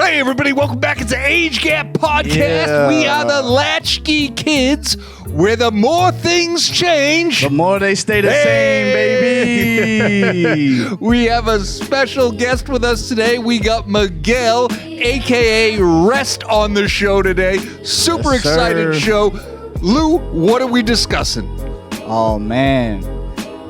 Hey, everybody, welcome back. It's the Age Gap Podcast. Yeah. We are the Latchkey Kids, where the more things change, The more they stay the same, baby. We have a special guest with us today. We got Miguel, a.k.a. Rest, on the show today. Super Yes, excited sir. show. Lou, what are we discussing? Oh, man.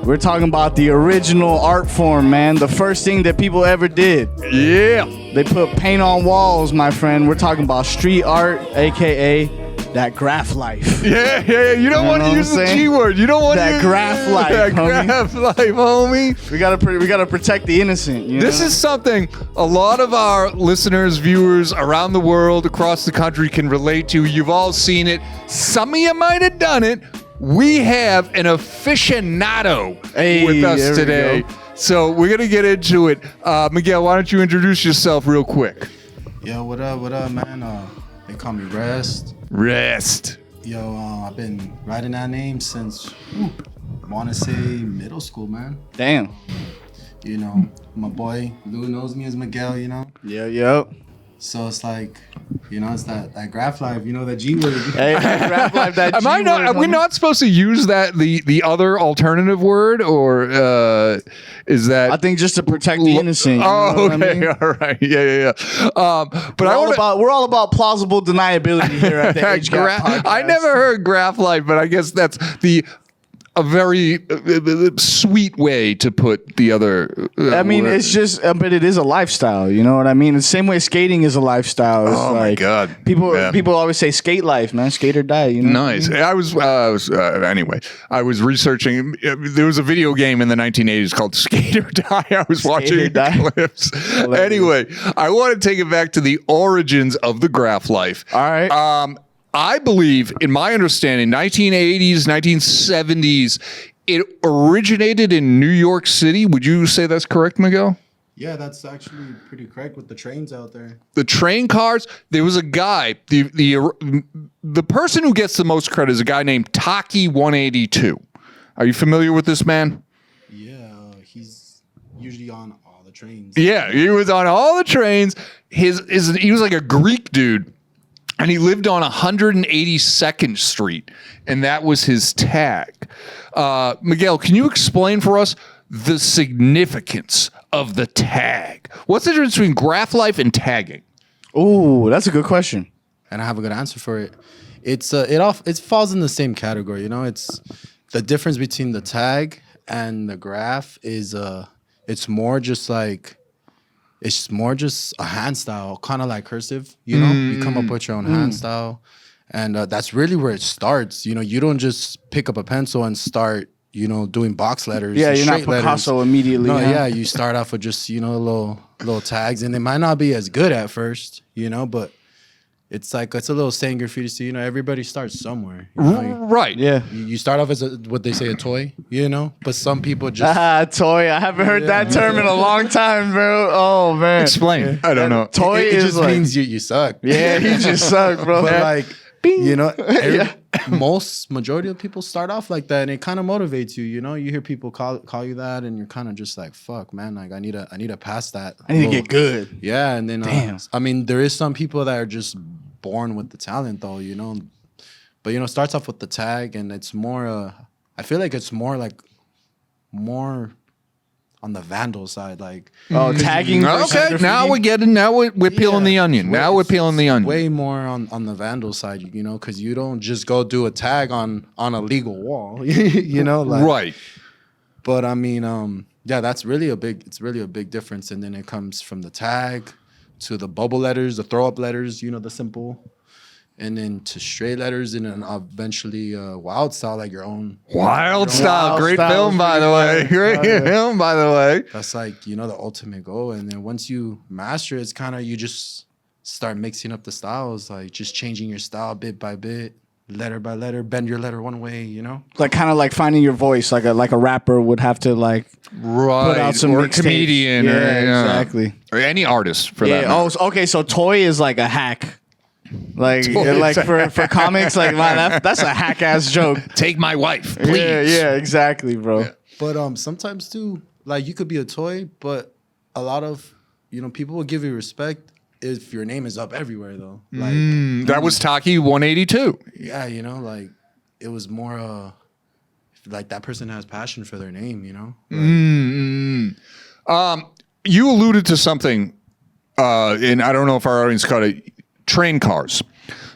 We're talking about the original art form, man. The first thing that people ever did. Yeah. They put paint on walls, my friend. We're talking about street art, a.k.a. that graff life. Yeah. You don't want to know what use I'm the saying? G word. You don't want That to graff life, That homie. graff life, homie. We gotta protect the innocent. You This know? is something a lot of our listeners, viewers around the world, across the country can relate to. You've all seen it. Some of you might have done it. We have an aficionado with us there we today. go. So we're going to get into it. Miguel, why don't you introduce yourself real quick? Yo, what up, man? They call me Rest. Rest. Yo, I've been writing that name since, I want to say middle school, man. Damn. You know, my boy Lou knows me as Miguel, you know? Yep. So it's like, you know, it's that graff life, you know, that G word. Hey, that graff life, that Am I not? G-word, Are we homie. not supposed to use that the other alternative word, or is that? I think just to protect the innocent. You know Oh, what okay, I mean? all right, yeah. But We're all about plausible deniability here at the Age Gap Podcast. I never heard graff life, but I guess that's a very sweet way to put the other. I mean, word. it's just, but it is a lifestyle. You know what I mean? The same way skating is a lifestyle. It's Oh, my like, God. People Yeah. always say skate life, man. Skate or die. You know? Nice. I was anyway. I was researching. There was a video game in the 1980s called Skate or Die. I was watching or Die. clips. Anyway, I want to take it back to the origins of the graff life. All right. I believe, in my understanding, 1980s, 1970s, it originated in New York City. Would you say that's correct, Miguel? Yeah, that's actually pretty correct with the trains out there. The train cars. There was a guy. The person who gets the most credit is a guy named Taki 182. Are you familiar with this man? Yeah, he's usually on all the trains. Yeah, he was on all the trains. He was like a Greek dude. And he lived on 182nd Street, and that was his tag. Miguel, can you explain for us the significance of the tag? What's the difference between graff life and tagging? Ooh, that's a good question. And I have a good answer for it. It falls in the same category, you know. It's the difference between the tag and the graph is it's more just a hand style, kind of like cursive, you know? You come up with your own hand style. And that's really where it starts. You know, you don't just pick up a pencil and start, you know, doing box letters. Yeah, and you're not straight letters. Picasso immediately. No, huh? yeah, you start off with just, you know, little tags. And it might not be as good at first, you know, but it's a little saying graffiti. You know, everybody starts somewhere. You know? Right. Yeah. You start off as what they say, a toy, you know? But some people just... Toy. I haven't heard that term in a long time, bro. Oh, man. Explain. I don't know. Toy it is just like, means you suck. yeah, he just sucked, bro. But like, you know, Yeah. majority of people start off like that, and it kind of motivates you. You know, you hear people call you that, and you're kind of just like, "Fuck, man! Like, I need to pass that. I need to get good. Yeah, and then Damn. I mean, there is some people that are just born with the talent, though. You know, but you know, it starts off with the tag, and it's more. I feel like it's more on the vandal side, like. Oh, tagging. versus Okay, graffiti? now we're peeling the onion. Now we're peeling the onion. Way more on the vandal side, you know, because you don't just go do a tag on a legal wall, you know, like. Right. But I mean, yeah, it's really a big difference. And then it comes from the tag to the bubble letters, the throw up letters, you know, the simple, and then to straight letters, and then eventually wild style, like your own. Wild Style. Wild Great Style film, is by the way. Great film, by the way. That's like, you know, the ultimate goal. And then once you master it, it's kind of, you just start mixing up the styles, like just changing your style bit by bit, letter by letter, bend your letter one way, you know? Like kind of like finding your voice, like a rapper would have to like Right. put out some or a mixtapes. comedian. Yeah, or, exactly. Or any artist, for that Yeah. matter. Oh, okay. So toy is like a hack. Like, Toy like is a for comics, like man, that's a hack ass joke. Take my wife, please. Yeah, exactly, bro. Yeah. But sometimes too, like you could be a toy, but a lot of, you know, people will give you respect if your name is up everywhere though. Like That was Taki 182. yeah, you know, like it was more like that person has passion for their name, you know. Like, You alluded to something, and I don't know if our audience caught it. Train cars.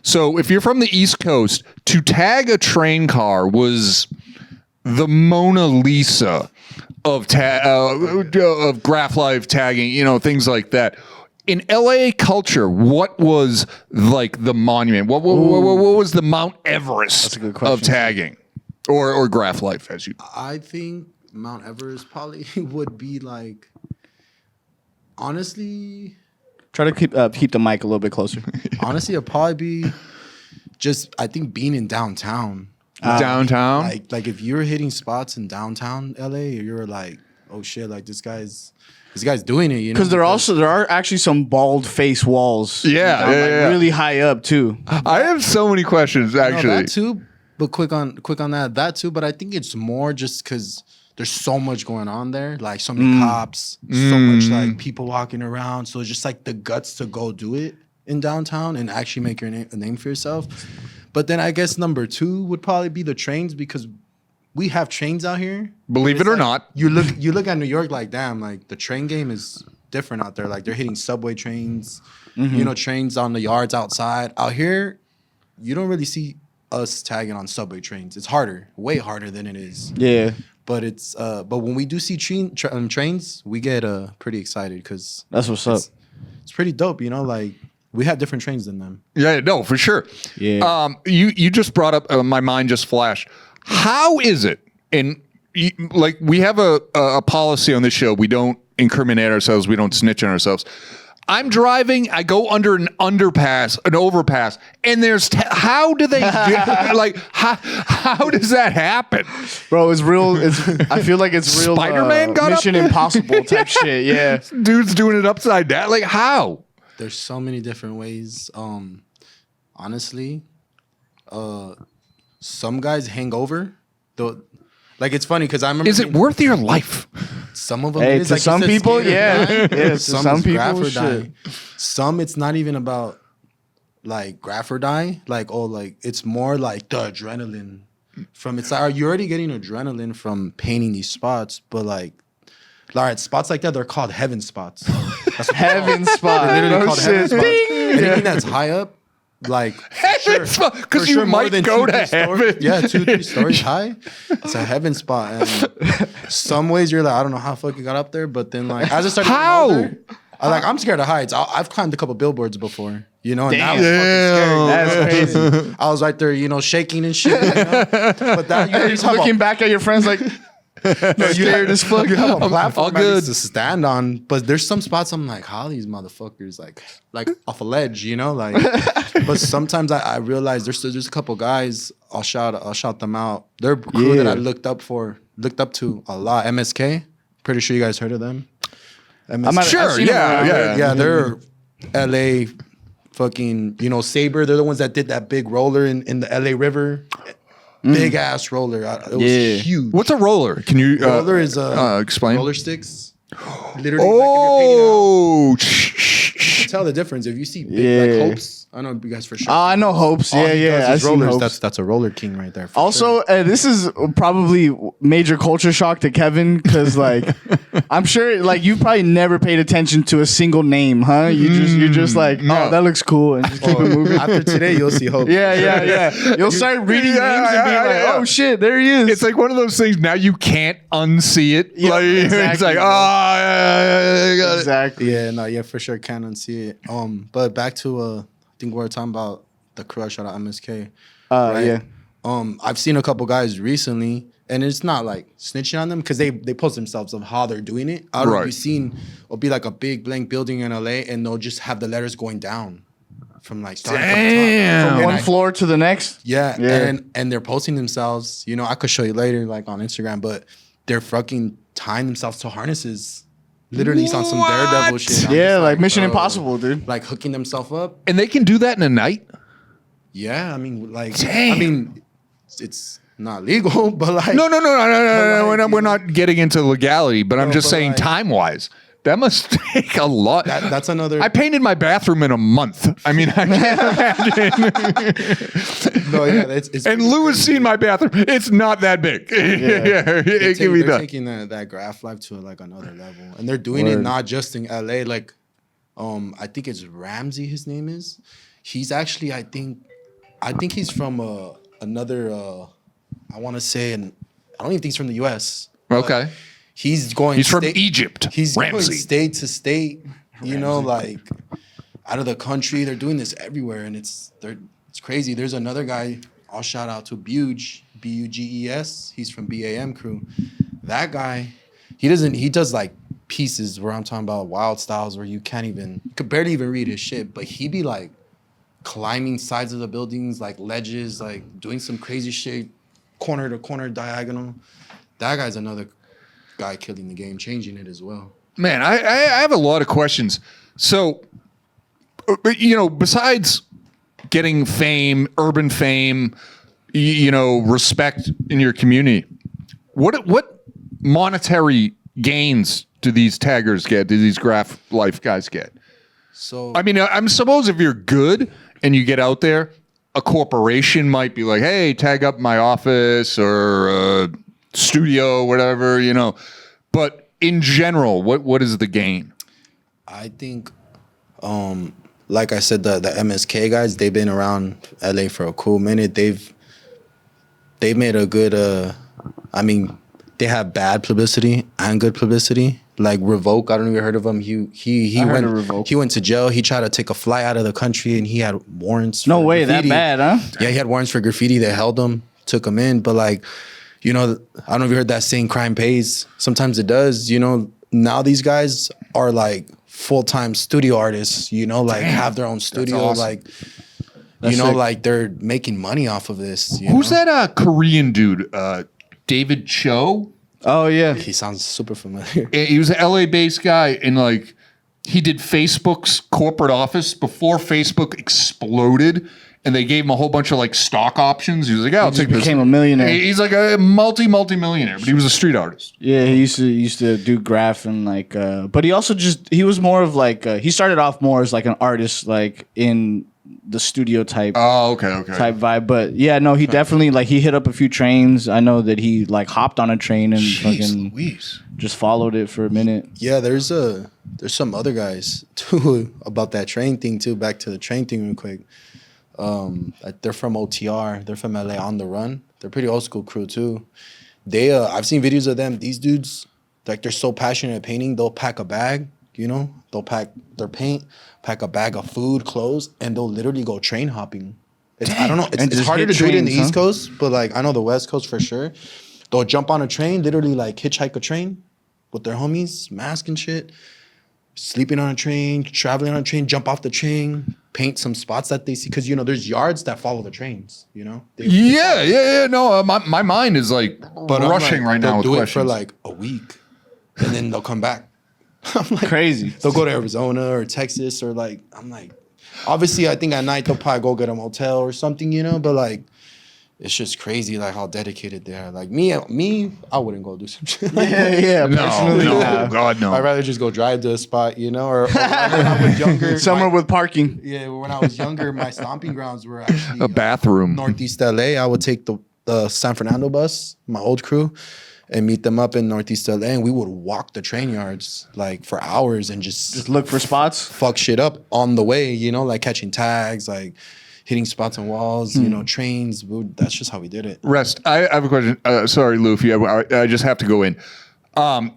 So if you're from the East Coast, to tag a train car was the Mona Lisa of graph life tagging, you know, things like that. In LA culture, what was like the monument? What was the Mount Everest a good question. of tagging, or graph life, as you? I think Mount Everest probably would be like, honestly, Try to keep the mic a little bit closer. honestly, it'd probably be just I think being in downtown. Downtown? Like if you're hitting spots in downtown LA, you're like, oh shit, like this guy's doing it, you know. Because there are actually some bald face walls. Yeah, down, yeah. really high up too. I have so many questions, No, actually. that too, but quick on that too. But I think it's more just because there's so much going on there, like so many cops, so much like people walking around. So it's just like the guts to go do it in downtown and actually make your a name for yourself. But then I guess number 2 would probably be the trains because we have trains out here. Believe it or not. You look at New York like, damn, like the train game is different out there. Like they're hitting subway trains, you know, trains on the yards outside. Out here, you don't really see us tagging on subway trains. It's harder, way harder than it is. Yeah. But it's but when we do see trains, we get pretty excited because That's what's up. it's pretty dope. You know, like we have different trains than them. Yeah, no, for sure. Yeah. You just brought up my mind just flashed. How is it? And like we have a policy on this show. We don't incriminate ourselves. We don't snitch on ourselves. I'm driving. I go under an overpass, and there's how do they like how does that happen? Bro, it's real. I feel like it's real. Spider-Man got up Mission there? Impossible type shit. Yeah. Dude's doing it upside down. Like how? There's so many different ways. Honestly, some guys hang over. Though, like it's funny because I remember. Is it worth your life? Some of them. Hey, it is, to like you some said, people, skate or yeah. die. Yeah, to Some some is graph people, or shit. die. Some it's not even about like graph or die. Like like it's more like the adrenaline from it's like you're already getting adrenaline from painting these spots, but like. All right, spots like that, they're called heaven spots. That's what Heaven spot. they're literally No called heaven shit. spots. Ding. Anything that's high up, like Because for you sure, more might than go 2, to 3 stories. heaven. Yeah, 2, 3 stories high. It's a heaven spot. And some ways you're like, I don't know how fuck you got up there, but then like as I started How? getting older, I'm scared of heights. I've climbed a couple billboards before, you know, and that was Damn. fucking scary. That's crazy. I was right there, you know, shaking and shit. You know? But that you just have Looking back at your friends like, no, you scared as fuck. You have a platform all at least good. to stand on, but there's some spots I'm like, how are these motherfuckers like off a ledge, you know? Like, but sometimes I realize there's a couple guys. I'll shout them out. They're a crew that I looked up to a lot. MSK. Pretty sure you guys heard of them. MSK. Sure, yeah. They're LA fucking, you know, Saber. They're the ones that did that big roller in the LA River. Big ass roller. It was huge. What's a roller? Can you Roller is explain? roller sticks. Literally, like if you're painting out, Oh, you can tell the difference if you see big Yeah. like Hopes. I know you guys for sure. I know Hopes. All Yeah, he yeah. does I've is seen rollers. Hopes. That's a roller king right there. For Also, sure. this is probably major culture shock to Kevin because, like, I'm sure, like, you probably never paid attention to a single name, huh? You're just like, oh, that looks cool, and just keep it moving. After today, you'll see Hopes. Yeah. You'll start reading names and being like, oh shit, there he is. It's like one of those things. Now you can't unsee it. Yeah, Like, it's exactly, like, bro. I got it. exactly. Yeah, for sure can unsee it. But back to I think we were talking about the crew I shot at MSK. right? Yeah. I've seen a couple guys recently, and it's not like snitching on them because they post themselves of how they're doing it. I don't know if Right. you've seen, it'll be like a big blank building in LA, and they'll just have the letters going down from like starting from the top. Damn. From And one I- floor to the next. Yeah, Yeah. and they're posting themselves. You know, I could show you later, like on Instagram, but they're fucking tying themselves to harnesses. Literally, it's on some Daredevil shit. I'm Yeah, just like Mission bro. Impossible, dude. Like hooking themselves up. And they can do that in a night? Yeah, I mean, like, Damn. I mean, it's not legal, but like, No. But We're like, not getting into legality, but I'm No, just but saying like- time-wise. That must take a lot. That's another. I painted my bathroom in a month. I mean, I can't imagine. No, yeah, it's And Lou has seen my bathroom. It's not that big. Yeah, it can be they're done. taking that graff life to like another level, and they're doing it not just in LA. Like, I think it's Ramsey. His name is. He's actually, I think he's from another. I want to say, and I don't even think he's from the U.S. Okay. He's going. He's from Egypt. He's going Ramsey. state to state. You know, like out of the country. They're doing this everywhere, and it's crazy. There's another guy. I'll shout out to Buge, Buges. He's from BAM crew. That guy, he does like pieces where I'm talking about wild styles where you could barely even read his shit, but he be like climbing sides of the buildings, like ledges, like doing some crazy shit, corner to corner diagonal. That guy's another guy killing the game, changing it as well. Man, I have a lot of questions. So, besides getting fame, urban fame, respect in your community, what monetary gains do these taggers get? Do these graph life guys get? So I mean, I'm suppose if you're good and you get out there, a corporation might be like, hey, tag up my office or studio, whatever, But in general, what is the gain? I think, like I said, the MSK guys, they've been around LA for a cool minute. They've made a good. They have bad publicity and good publicity. Like Revoke, I don't know if you heard of him. He went to jail. He tried to take a flight out of the country, and he had warrants. No for way, graffiti. that bad, huh? Yeah, he had warrants for graffiti. They held him, took him in, but like. I don't know if you heard that saying, crime pays. Sometimes it does. Now these guys are like full-time studio artists, like have their own studio. Awesome. Like, like they're making money off of this. Who's that Korean dude? David Cho? Oh, yeah. He sounds super familiar. He was an LA-based guy, and like he did Facebook's corporate office before Facebook exploded. And they gave him a whole bunch of like stock options. He was like, "I'll take this." Became a millionaire. He's like a multi-millionaire, but he was a street artist. Yeah, he used to do graph and like, but he also he was more of like he started off more as like an artist, like in the studio type. Oh, okay. Type vibe, but yeah, no, he definitely like he hit up a few trains. I know that he like hopped on a train and fucking just followed it for a minute. Yeah, there's some other guys too about that train thing too. Back to the train thing real quick. They're from OTR. They're from LA on the run. They're pretty old school crew too. I've seen videos of them. These dudes, like they're so passionate at painting, they'll pack a bag, they'll pack their paint, pack a bag of food, clothes, and they'll literally go train hopping. I don't know. It's harder to do it in the East Coast, but like I know the West Coast for sure. They'll jump on a train, literally like hitchhike a train with their homies, mask and shit, sleeping on a train, traveling on a train, jump off the train, paint some spots that they see, because there's yards that follow the trains. Yeah. No, my mind is like rushing right now with do questions. it for like a week, and then they'll come back. I'm like, Crazy. They'll go to Arizona or Texas or like I'm like, obviously I think at night they'll probably go get a motel or something, but like. It's just crazy, like how dedicated they are. Like me, I wouldn't go do some shit. Like Yeah. No, God, no. I'd rather just go drive to a spot, or like when I was younger. Somewhere with parking. Yeah, when I was younger, my stomping grounds were actually A bathroom. Northeast LA. I would take the San Fernando bus, my old crew, and meet them up in Northeast LA, and we would walk the train yards like for hours and just Look for spots. fuck shit up on the way, like catching tags, like hitting spots on walls, trains. That's just how we did it. Rest. I have a question. Sorry, Lou, I just have to go in.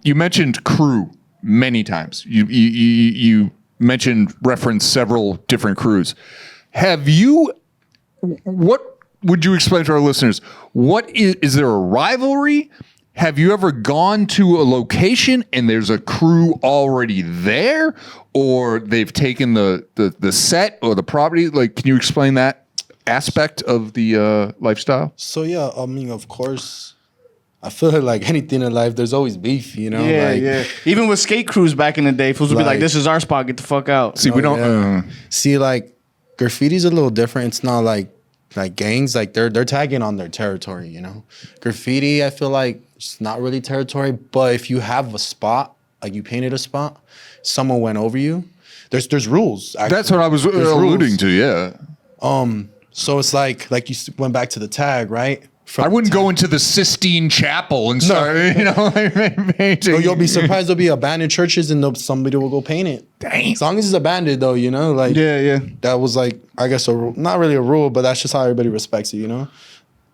You mentioned crew many times. You referenced several different crews. What would you explain to our listeners? What is there a rivalry? Have you ever gone to a location and there's a crew already there, or they've taken the set or the property? Like, can you explain that aspect of the lifestyle? So yeah, of course, I feel like anything in life, there's always beef, Yeah. Even with skate crews back in the day, fools would be like, "This is our spot. Get the fuck out." See, we don't. Yeah. See, like graffiti's a little different. It's not like gangs. Like they're tagging on their territory. Graffiti, I feel like it's not really territory, but if you have a spot, like you painted a spot, someone went over you. There's rules. Actually. That's what I was There's alluding rules. to. Yeah. So it's like you went back to the tag, right? I wouldn't go into the Sistine Chapel and start, like painting. So you'll be surprised there'll be abandoned churches and somebody will go paint it. Dang. As long as it's abandoned, though, like Yeah. that was like I guess a rule, not really a rule, but that's just how everybody respects it,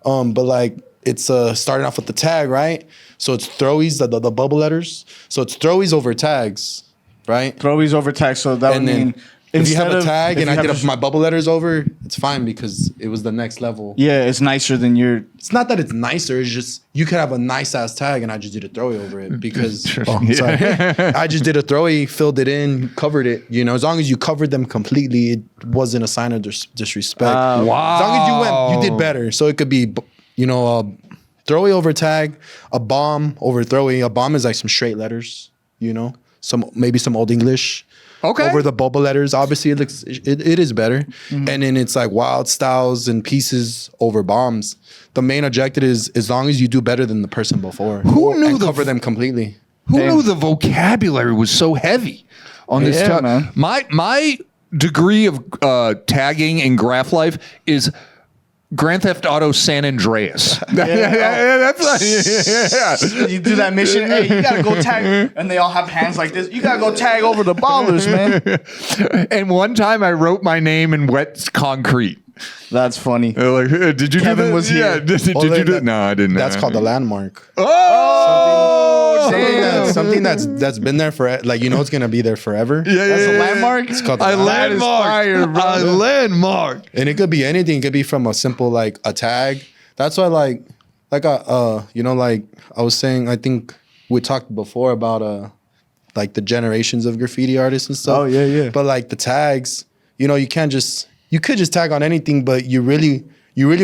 But like it's starting off with the tag, right? So it's throwies, the bubble letters. So it's throwies over tags, right? Throwies over tag. So that would And then mean if you have instead a of- tag if and you I have did a- my bubble letters over, it's fine because it was the next level. Yeah, it's nicer than your. It's not that it's nicer. It's just you could have a nice ass tag and I just did a throwy over it because sorry. I just did a throwy, filled it in, covered it. As long as you covered them completely, it wasn't a sign of disrespect. Wow. As long as you did better. So it could be, a throwy over tag, a bomb over throwy. A bomb is like some straight letters. Maybe some old English. Okay. Over the bubble letters, obviously it is better, and then it's like wild styles and pieces over bombs. The main objective is as long as you do better than the person before. Who knew and cover them completely? Who knew the vocabulary was so heavy on this? Yeah, man. My degree of tagging in graph life is Grand Theft Auto San Andreas. That's You do that mission. Hey, you gotta go tag, and they all have hands like this. You gotta go tag over the ballers, man. And one time I wrote my name in wet concrete. That's funny. They're like, did you Kevin do that? was here. Yeah, did you do it? No, I didn't. That's called the landmark. Oh, Something that's been there for it's gonna be there forever. Yeah, That's a yeah. landmark. It's called the I landmark. landmark. I landmark. And it could be anything. It could be from a simple like a tag. That's why like I was saying, I think we talked before about like the generations of graffiti artists and stuff. Oh, yeah. But like the tags, you could just tag on anything, but you really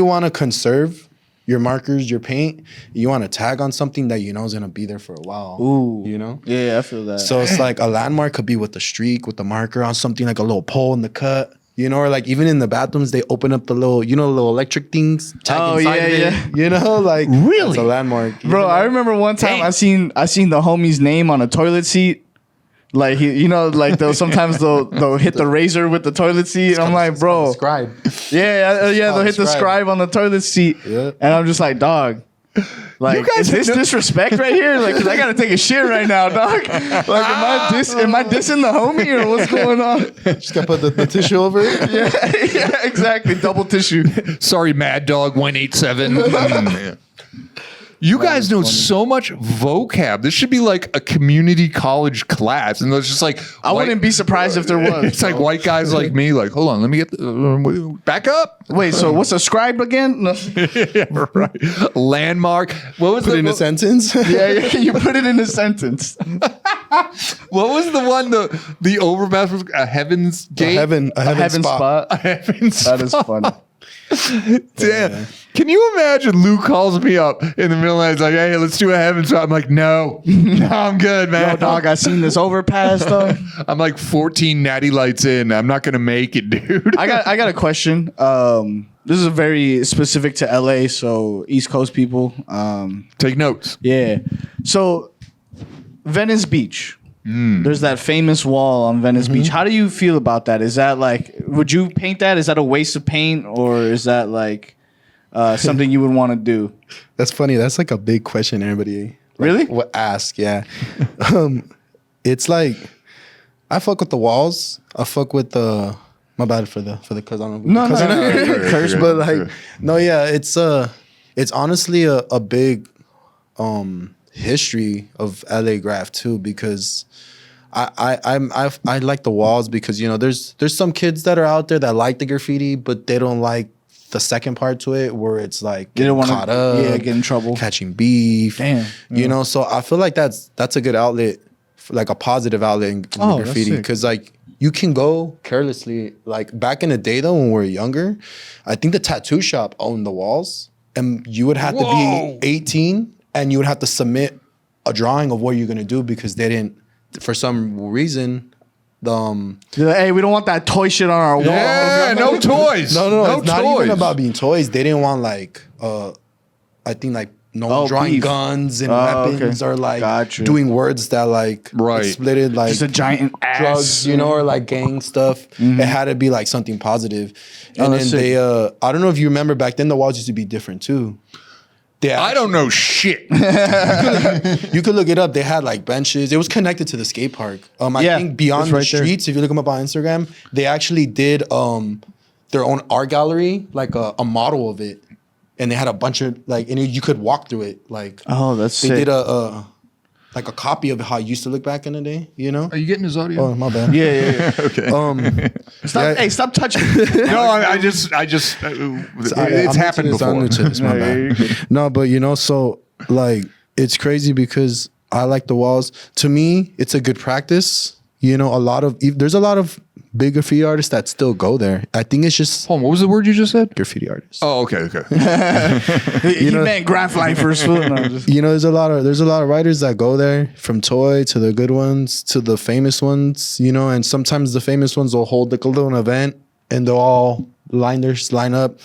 want to conserve your markers, your paint. You want to tag on something that is gonna be there for a while. Ooh. Yeah, I feel that. So it's like a landmark could be with the streak, with the marker on something like a little pole in the cut. Or like even in the bathrooms, they open up the little, little electric things. Tag inside of it, like Really? it's a landmark. Bro, I remember one time I seen the homie's name on a toilet seat. Like sometimes they'll hit the razor with the toilet seat. And I'm like, bro, Scribe. yeah, they'll hit the scribe. scribe on the toillet seat, Yeah. and I'm just like, dog. Like, guys is this have no- disrespect right here? Like, 'cause I gotta take a shit right now, dog. Like, am I dissing the homie or what's going on? Just gotta put the tissue over it. yeah, exactly. Double tissue. Sorry, Mad Dog 187. You guys know so much vocab. This should be like a community college class, and it's just like I wouldn't be surprised if there was. It's like white guys like me, like, hold on, let me get back up. Wait, so what's a scribe again? No. Yeah, right. Landmark. What was Put it in a sentence. Yeah, you put it in a sentence. What was the one? The overpass was a Heaven's Gate. A heaven spot. A Heaven's That is funny. Damn. Can you imagine Luke calls me up in the middle of the night, he's like, hey, let's do a Heaven's spot. I'm like, no, I'm good, man. Yo, dog, I seen this overpass though. I'm like 14 natty lights in. I'm not gonna make it, dude. I got a question. This is very specific to LA, so East Coast people. Take notes. Yeah. So Venice Beach. There's that famous wall on Venice Beach. How do you feel about that? Is that like, would you paint that? Is that a waste of paint, or is that like something you would want to do? That's funny. That's like a big question everybody Really? would ask. Yeah. It's like I fuck with the walls. I fuck with the. My bad for the cuz I don't know. No. Curse, but like no, yeah. It's honestly a big history of LA graph too, because I like the walls because there's some kids that are out there that like the graffiti, but they don't like the second part to it where it's like You don't want caught up, to get in trouble. catching beef. Damn. So I feel like that's a good outlet, like a positive outlet in Oh, that's graffiti, sick. because like you can go carelessly. Like back in the day though, when we were younger, I think the tattoo shop owned the walls, and you would have to Whoa. be 18 and you would have to submit a drawing of what you're gonna do, because they didn't, for some reason, You're like, hey, we don't want that toy shit on our wall. Yeah, no toys. no, it's not toys. even about being toys. They didn't want like I think like drawing beef. guns and Oh, weapons, okay. or like Gotcha. doing words that like Right. splitted like Just a giant ass. drugs, or like gang stuff. It had to be like something positive. And then that's sick. they I don't know if you remember, back then the walls used to be different too. I don't know shit. You could look it up. They had like benches. It was connected to the skate park. I Yeah, think beyond it's the right there. streets, if you look them up on Instagram, they actually did their own art gallery, like a model of it, and they had a bunch of like, and you could walk through it. Like, Oh, that's they sick. did a copy of how it used to look back in the day. Are you getting his audio? Oh, my bad. Yeah. Okay. Stop. Yeah. Hey, stop touching. No, I just. It's happened before. I'm new to this, my No, you're bad. No, but so like it's crazy because I like the walls. To me, it's a good practice. There's a lot of big graffiti artists that still go there. I think it's just Hold on, what was the word you just said? graffiti artists. Oh, okay. He meant graff lifers. No, just- There's a lot of writers that go there, from toy to the good ones to the famous ones, and sometimes the famous ones will hold like a little event and they'll all line up.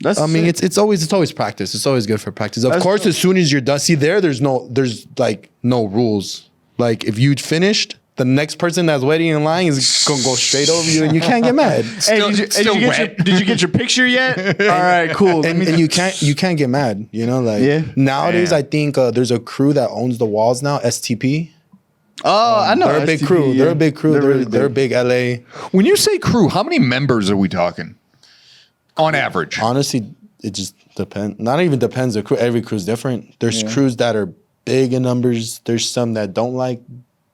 That's I mean, sick. it's always practice. It's always good for practice. Of That's course, dope. as soon as you're done, see there's like no rules. Like if you finished, the next person that's waiting in line is gonna go straight over you, and you can't get mad. Hey, did you get your picture yet? All right, cool. And you can't get mad. Yeah. Nowadays, Man. I think there's a crew that owns the walls now. STP. Oh, I know. They're a big STP, crew. yeah. They're a big crew. really They're big LA. When you say crew, how many members are we talking? On average. Honestly, it just depends. Not even depends. The crew. Every crew's different. There's crews that are big in numbers. There's some that don't like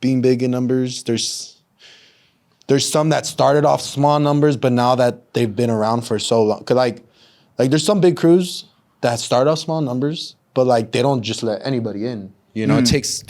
being big in numbers. There's some that started off small numbers, but now that they've been around for so long, 'cause like there's some big crews that start off small numbers, but like they don't just let anybody in. It takes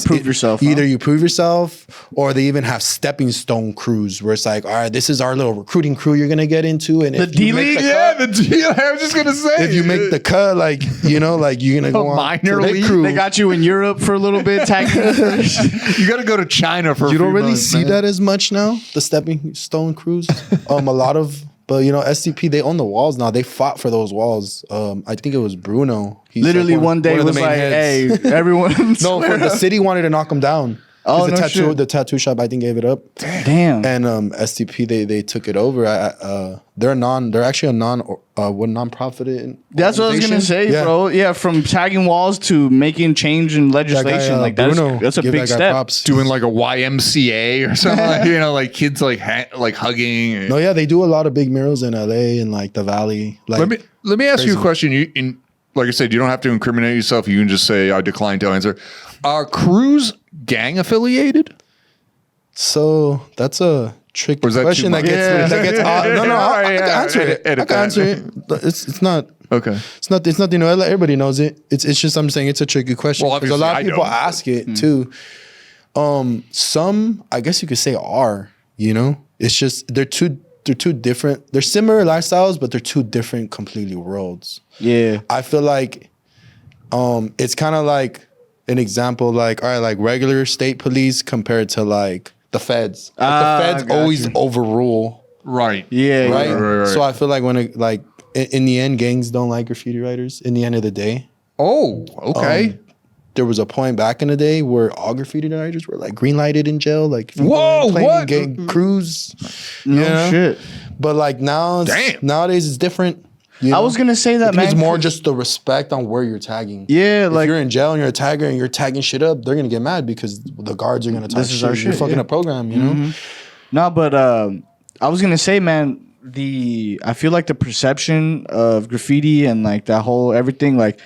prove yourself, Either huh? you prove yourself, or they even have stepping stone crews where it's like, all right, this is our little recruiting crew you're gonna get into, and The if you make D-League? the Yeah, the deal. I was just gonna say. if you make the cut, like you're gonna go on minor to their league? crew. They got you in Europe for a little bit. you got to go to China for. You a don't few really months, see man. that as much now. The stepping stone crews, a lot of, but SCP, they own the walls now. They fought for those walls. I think it was Bruno. He's Literally like one day of the was main like, heads. hey, everyone. No, the city wanted to knock him down. Oh, the no tattoo, shit. the tattoo shop, I think, gave it up. Damn. And STP, they took it over. They're actually a non-profit. That's what I was gonna organization. say, Yeah. bro. Yeah, from tagging walls to making change in That guy, legislation, Bruno, that's a give big that guy step. props. Doing like a YMCA or something, like kids like hugging. No, yeah, they do a lot of big murals in LA and like the Valley. Like, Let me ask you a crazy. question. Like I said, you don't have to incriminate yourself. You can just say I decline to answer. Are crews gang affiliated? So that's a tricky Or is that too question that much? gets Yeah. that gets no, I can Yeah, answer it. I edit can that. answer it. It's not. Okay. It's nothing. Everybody knows it. It's just I'm saying it's a tricky question Well, because a lot of obviously I people don't. ask it too. Some I guess you could say are. It's just they're two different. They're similar lifestyles, but they're two different completely worlds. Yeah. I feel like it's kind of like an example, like all right, like regular state police compared to like the feds. Like the feds got always you. overrule, Right. Yeah. right? right. So I feel like when in the end, gangs don't like graffiti writers. In the end of the day, Oh, okay. there was a point back in the day where all graffiti writers were like green lighted in jail. Like if you Whoa, weren't playing what? gang crews, No shit. But like Damn. nowadays it's different. I was gonna say that, I think man. it's more just the respect on where you're tagging. Yeah, If like you're in jail and you're a tagger and you're tagging shit up, they're gonna get mad because the guards are gonna talk This is shit. our You're shit, fucking yeah. a program, you know? no, but I was gonna say, man, I feel like the perception of graffiti and like that whole everything, like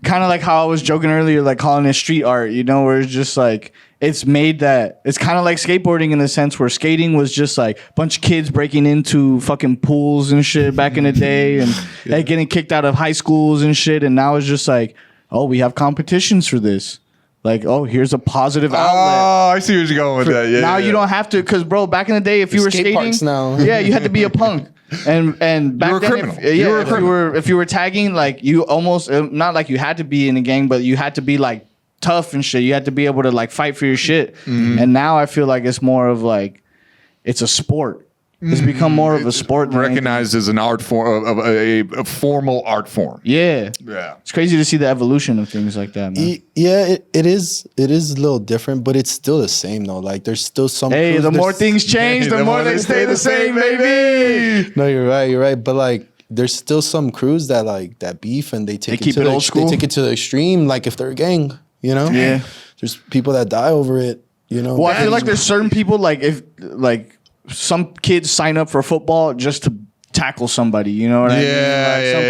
kind of like how I was joking earlier, like calling it street art, where it's just like it's made that it's kind of like skateboarding in the sense where skating was just like a bunch of kids breaking into fucking pools and shit back in the day and like, getting kicked out of high schools and shit, and now it's just like, oh, we have competitions for this. Like, oh, here's a positive outlet. Oh, I see where you're going with that. Yeah. Now yeah, you don't have to, because bro, back in the day, if you were skate skating, parks now. yeah, you had to be a punk, and back were a then, criminal. If, You yeah, were a criminal. if you were tagging, like you almost not like you had to be in a gang, but you had to be like tough and shit. You had to be able to like fight for your shit. And now I feel like it's more of like it's a sport. It's become more of a sport. than anything. Recognized as an art form, of a formal art form. Yeah. Yeah. It's crazy to see the evolution of things like that, man. Yeah, it is a little different, but it's still the same though. Like there's still some. Hey, crews, the more there's- things change, the more they stay the same, baby. No, you're right. But like, there's still some crews that like that beef and they take keep to it the, old school? They take it to the extreme. Like if they're a gang, you know. Yeah. There's people that die over it. You know. Well, I feel like there's certain people like if like some kids sign up for football just to tackle somebody. You know what I mean? Like some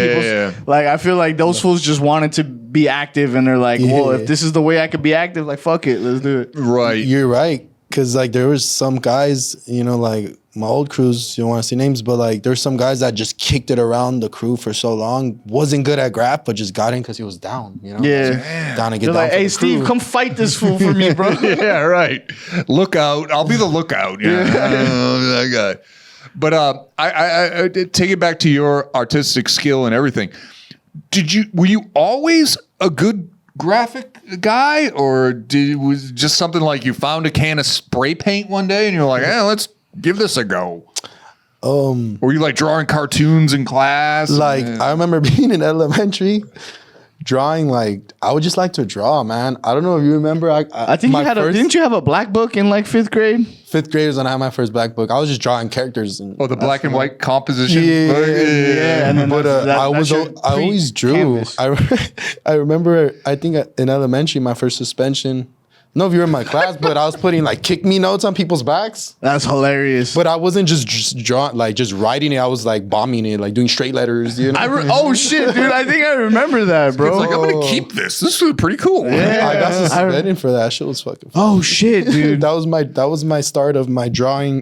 people's, like I feel like those fools just wanted to be active, and they're like, well, if this is the way I could be active, like fuck it, let's do it. Right. You're right. Cause like there was some guys, you know, like my old crews, you don't want to see names, but like there's some guys that just kicked it around the crew for so long, wasn't good at graff, but just got in because he was down, you know? Yeah. Down to get They're down like, for hey, the Steve, crew. come fight this fool for me, bro. Yeah, right. Lookout. I'll be the lookout. Yeah. That guy. But I take it back to your artistic skill and everything. Were you always a good graphic guy, or was it just something like you found a can of spray paint one day and you're like, let's give this a go? Or were you like drawing cartoons in class? Like I remember being in elementary, drawing. Like I would just like to draw, man. I don't know if you remember. I think you had didn't you have a black book in like 5th grade? 5th grade was when I had my first black book. I was just drawing characters. And the black and white composition. Yeah, and then But I always drew. canvas. I remember. I think in elementary, my first suspension. I don't know if you were in my class, but I was putting like kick me notes on people's backs. That's hilarious. But I wasn't just drawing, like just writing it. I was like bombing it, like doing straight letters. You know? Oh shit, dude! I think I remember that, bro. It's like, I'm gonna keep this. This is pretty cool. I got suspended for that. Shit was fucking. Oh shit, dude! That was my start of my drawing.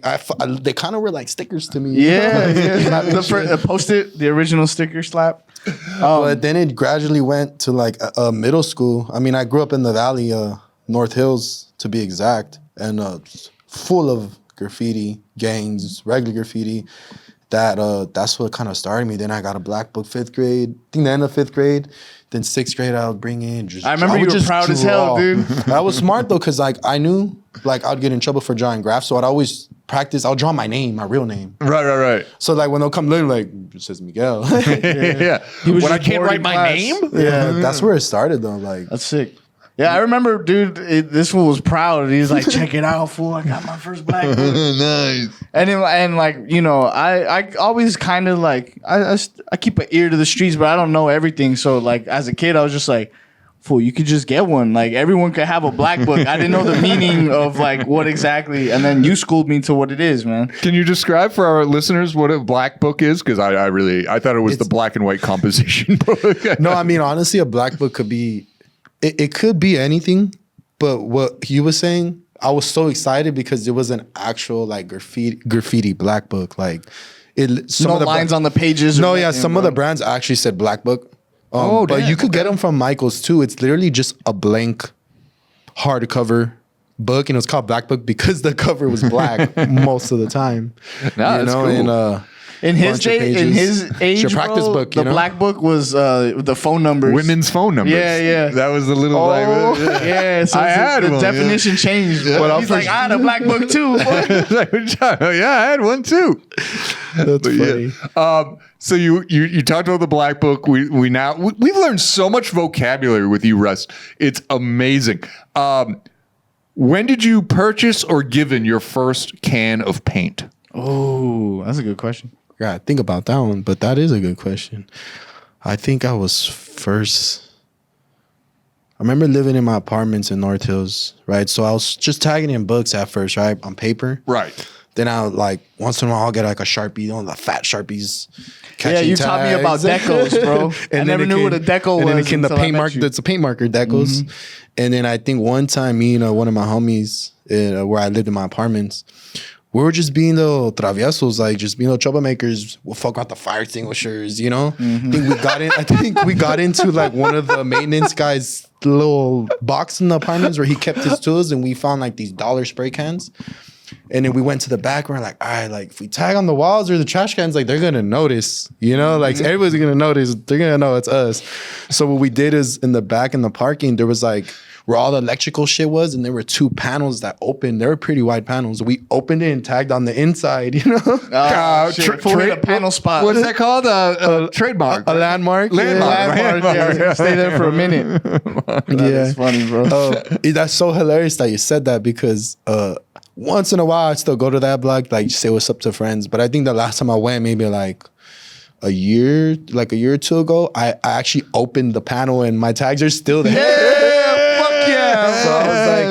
They kind of were like stickers to me. Yeah, yeah. The post-it, the original sticker slap. But then it gradually went to like a middle school. I mean, I grew up in the valley, North Hills to be exact, and full of graffiti gangs, regular graffiti. That's what kind of started me. Then I got a black book 5th grade. I think the end of 5th grade. Then 6th grade I would bring in. I remember you were proud as hell, dude. I was smart though, cause like I knew like I'd get in trouble for drawing graphs, so I'd always practice. I'll draw my name, my real name. Right. So like when they'll come later, like it says Miguel. Yeah. was When I just can't bored write in my class. name. Yeah, that's where it started though. Like That's sick. Yeah, I remember, dude. This fool was proud. He's like, "Check it out, fool! I got my first black book." Nice. And like, you know, I always kind of like I keep an ear to the streets, but I don't know everything. So like as a kid, I was just like, "Fool, you could just get one. Like everyone could have a black book." I didn't know the meaning of like what exactly, and then you schooled me to what it is, man. Can you describe for our listeners what a black book is? Because I thought it was the black and white composition book. no, I mean honestly, a black book could be. It could be anything, but what he was saying, I was so excited because it was an actual like graffiti black book. Like it, some No of the lines on the pages. No, or yeah, nothing, some bro. of the brands actually said black book. But damn, you could get them from Michael's too. It's literally just a blank hardcover book, and it was called black book because the cover was black most of the time. Nah, that's cool. And, In his bunch of day, in pages. his age, It's your practice bro, book, you the know? black book was the phone numbers. Women's phone numbers. Yeah. That was the little. Oh, like, yeah. So I had the one, definition changed. But he's like, I had a black book too. yeah, I had one too. that's funny. So you talked about the black book. We've learned so much vocabulary with you, Russ. It's amazing. When did you purchase or given your first can of paint? Oh, that's a good question. Yeah, think about that one, but that is a good question. I think I was first. I remember living in my apartments in North Hills, right? So I was just tagging in books at first, right, on paper. Right. Then I would, like once in a while I'll get like a Sharpie, you know, the fat Sharpies. Yeah, you taught me about decos, bro. I never knew what a deco was. And then it came the until I paint met mark. you. That's a paint marker decos. And then I think one time, me and one of my homies, where I lived in my apartments, we were just being the traviesos, like just being the troublemakers. We'll fuck out the fire extinguishers, you know. I think we got into like one of the maintenance guys' little box in the apartments where he kept his tools, and we found like these dollar spray cans. And then we went to the back and we're like, all right, like if we tag on the walls or the trash cans, like they're gonna notice, you know, like everybody's gonna notice. They're gonna know it's us. So what we did is in the back in the parking, there was like where all the electrical shit was, and there were 2 panels that opened. They were pretty wide panels. We opened it and tagged on the inside, you know? Fully a panel spot. What's that called? Trademark. A landmark. Landmark. Yeah. Stay there for a minute. That's funny, bro. That's so hilarious that you said that because once in a while I still go to that block, like say what's up to friends. But I think the last time I went, maybe like a year or 2 ago, I actually opened the panel and my tags are still there. Yeah, fuck yeah. So I was like,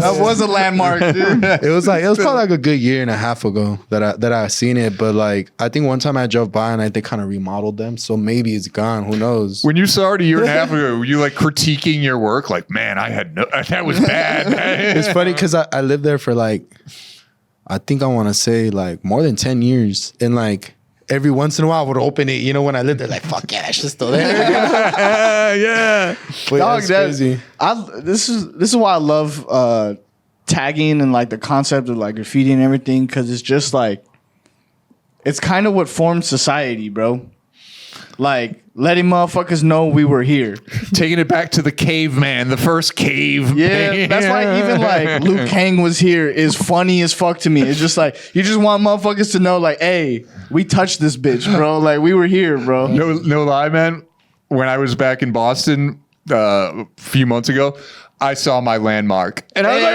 that was a landmark, dude. it was probably like a good year and a half ago that I seen it. But like I think one time I drove by and they kind of remodeled them, so maybe it's gone. Who knows? When you saw it a year and a half ago, were you like critiquing your work? Like, man, that was bad. It's funny because I lived there for like, I think I want to say like more than 10 years, and like every once in a while I would open it. You know, when I lived there, like fuck yeah, that shit's still there. Yeah. But Dog, that's crazy. This is why I love tagging and like the concept of like graffiti and everything, because it's just like it's kind of what formed society, bro. Like letting motherfuckers know we were here. Taking it back to the caveman, the first cave. Yeah, that's why even like Luke Kang was here is funny as fuck to me. It's just like you just want motherfuckers to know, like, hey, we touched this bitch, bro. Like we were here, bro. No lie, man. When I was back in Boston a few months ago, I saw my landmark, and I was like,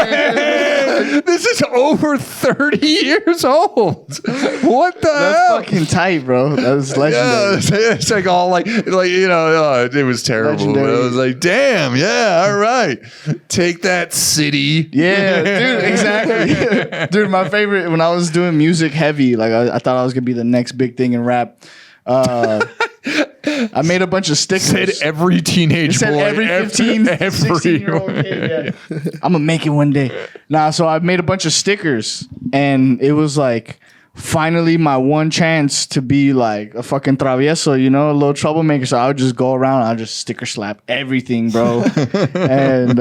hey, this is over 30 years old. What the That's hell? fucking tight, bro. That was legendary. Yeah, it's like all like you know, it was terrible. Legendary. I was like, damn, yeah, all right, take that, city. Yeah, dude, exactly. Dude, my favorite when I was doing music heavy, like I thought I was gonna be the next big thing in rap. I made a bunch of stickers. Said every teenage Said boy, every 15, 16-year-old kid. Yeah. I'm gonna make it one day. Nah, so I made a bunch of stickers, and it was like finally my one chance to be like a fucking travieso, you know, a little troublemaker. So I would just go around, I'll just sticker slap everything, bro. And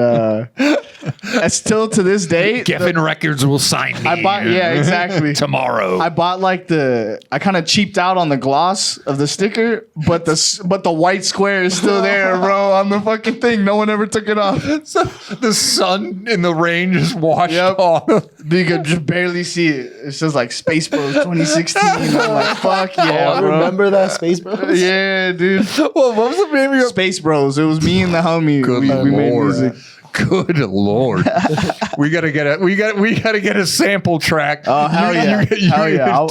still to this day, Geffen Records will sign me. I bought, yeah, exactly. Tomorrow. I bought like I kind of cheaped out on the gloss of the sticker, but the white square is still there, bro, on the fucking thing. No one ever took it off. So the sun in the rain just washed off. You could just barely see it. It says like Space Bros 2016. I'm like, fuck yeah, bro. Remember that Space Bros? Yeah, dude. Well, what was the name of your Space Bros. It was me and the homie. Good we made Lord. music. Good Lord. we gotta get a sample track. Oh, hell yeah. Hell yeah.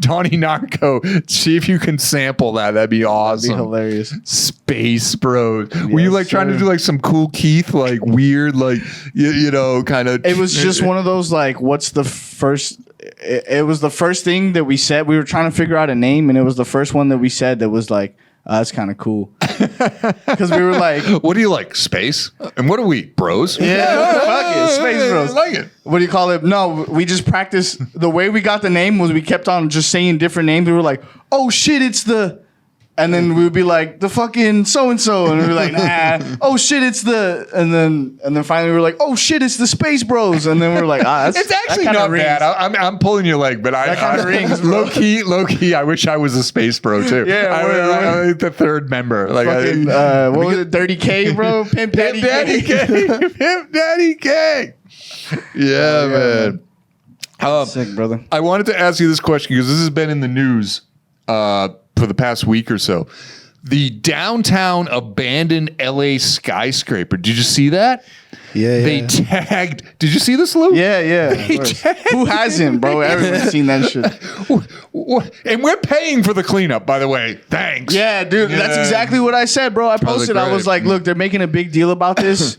Donnie Narco. See if you can sample that. That'd be awesome. That'd be hilarious. Space Bros. Were you like trying to do like some cool Keith, like weird, like you know, kind of? It was just one of those like, what's the first? It was the first thing that we said. We were trying to figure out a name, and it was the first one that we said that was like, that's kind of cool. Because we were like, what do you like? Space? And what are we, bros? yeah, fuck it, Space Bros. I like it. What do you call it? No, we just practiced. The way we got the name was we kept on just saying different names. We were like, oh shit, it's the... And then we would be like, the fucking so-and-so. And we'd be like, nah. Oh shit, it's the... And then finally we were like, oh shit, it's the Space Bros. And then we were like, that's... It's actually that not rings. bad. I'm pulling your leg, but That kinda rings, bro. low key. I wish I was a space bro too. Yeah, I the third member. Like, Fucking, what was it? Dirty K, bro? Pimp Daddy K. Pimp Daddy K. Yeah, man. Sick, brother. I wanted to ask you this question because this has been in the news for the past week or so. The downtown abandoned LA skyscraper. Did you see that? Yeah, They tagged. Did you see this, Lou? Yeah. They tagged- Who hasn't, bro? Everyone's seen that shit. And we're paying for the cleanup, by the way. Thanks. Yeah, dude, that's exactly what I said, bro. I posted. I was great. like, look, they're making a big deal about this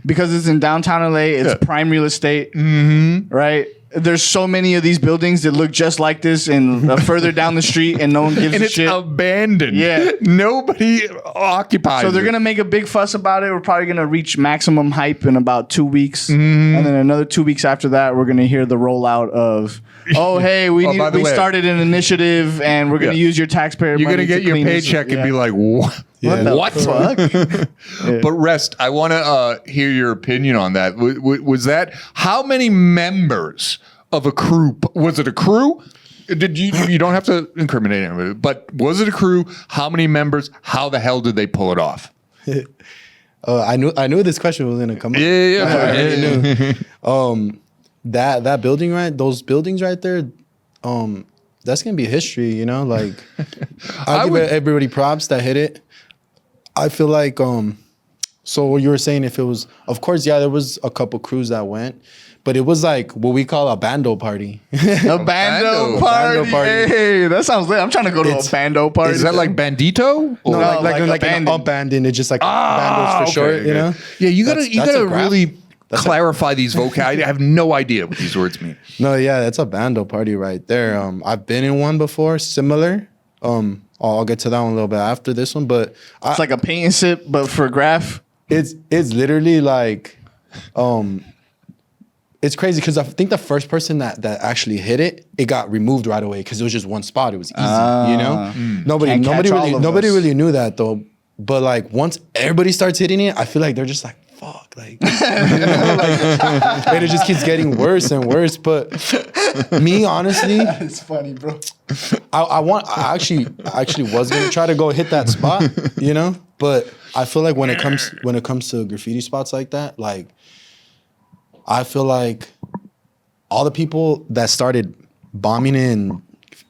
because it's in downtown LA. It's prime real estate, right? There's so many of these buildings that look just like this and further down the street, and no one gives And a it's shit. abandoned. Yeah. Nobody occupies So they're it. gonna make a big fuss about it. We're probably gonna reach maximum hype in about 2 weeks, and then another 2 weeks after that, we're gonna hear the rollout of, oh hey, we by the way, started an initiative, and we're gonna use your taxpayer You're money going to get your clean this- paycheck and yeah. be like, what? Yeah. What the fuck? But Rest, I want to hear your opinion on that. Was that, how many members of a crew, was it a crew? Did you don't have to incriminate anybody, but was it a crew? How many members? How the hell did they pull it off? I knew this question was gonna come up. Yeah. That building right, those buildings right there, that's gonna be history. You know, like I give everybody props that hit it. I feel like so you were saying if it was, of course, yeah, there was a couple crews that went, but it was like what we call a bando party. A bando party. Hey, that sounds lit. I'm trying to go to a bando party. Is that like bandito? No, Or- like an abandoned. It's just like bandos for short, you know? Yeah, you That's gotta a graff. really clarify these vocab. I have no idea what these words mean. No, yeah, that's a bando party right there. I've been in one before, similar. I'll get to that one a little bit after this one, but It's like a paint and sip, but for graff. it's literally like, it's crazy because I think the first person that actually hit it, it got removed right away because it was just one spot. It was easy, you know. Nobody really knew that though. But like once everybody starts hitting it, I feel like they're just like, fuck, like, you know, like, and it just keeps getting worse and worse. But me, honestly, It's funny, bro. I actually was gonna try to go hit that spot, you know. But I feel like when it comes to graffiti spots like that, like I feel like all the people that started bombing and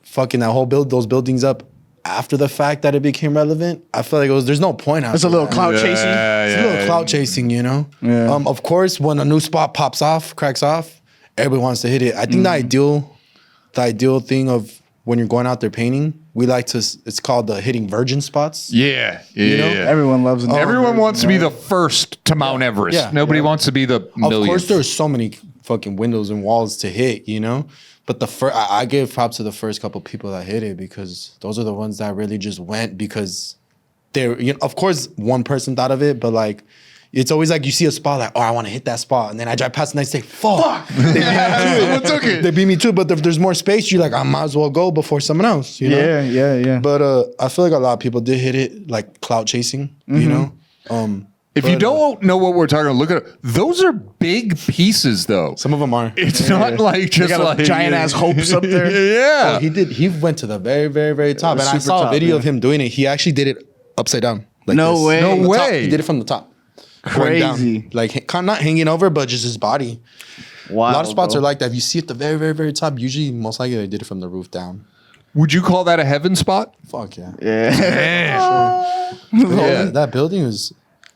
fucking that whole those buildings up after the fact that it became relevant, I feel like there's no point out. It's a little clout chasing. It's a little clout chasing, you know. Yeah. Of course, when a new spot cracks off, everybody wants to hit it. I think the ideal thing of when you're going out there painting, we like to. It's called the hitting virgin spots. Yeah. You know? Everyone loves it. Everyone wants to be the first to Mount Everest. Yeah. Nobody wants to be the Of millionth. course, there's so many fucking windows and walls to hit, you know. But I give props to the first couple people that hit it because those are the ones that really just went because they're. You know, of course, one person thought of it, but like. It's always like you see a spot like, oh, I want to hit that spot. And then I drive past the next day, fuck. They beat me too. But if there's more space, you're like, I might as well go before someone else. You know? Yeah. But I feel like a lot of people did hit it like clout chasing, you know? If you don't know what we're talking about, look at it. Those are big pieces, though. Some of them are. It's not like just got like giant ass hopes up there. Yeah. He went to the very, very, very top. And I Super saw a top, video yeah. of him doing it. He actually did it upside down. Like No this. way. No The top. way. He did it from the top. Going down. Crazy. Like not hanging over, but just his body. Wow. A lot of spots are like that. If you see at the very, very, very top, usually most likely they did it from the roof down. Would you call that a heaven spot? Fuck yeah. Yeah. Yeah, that building was.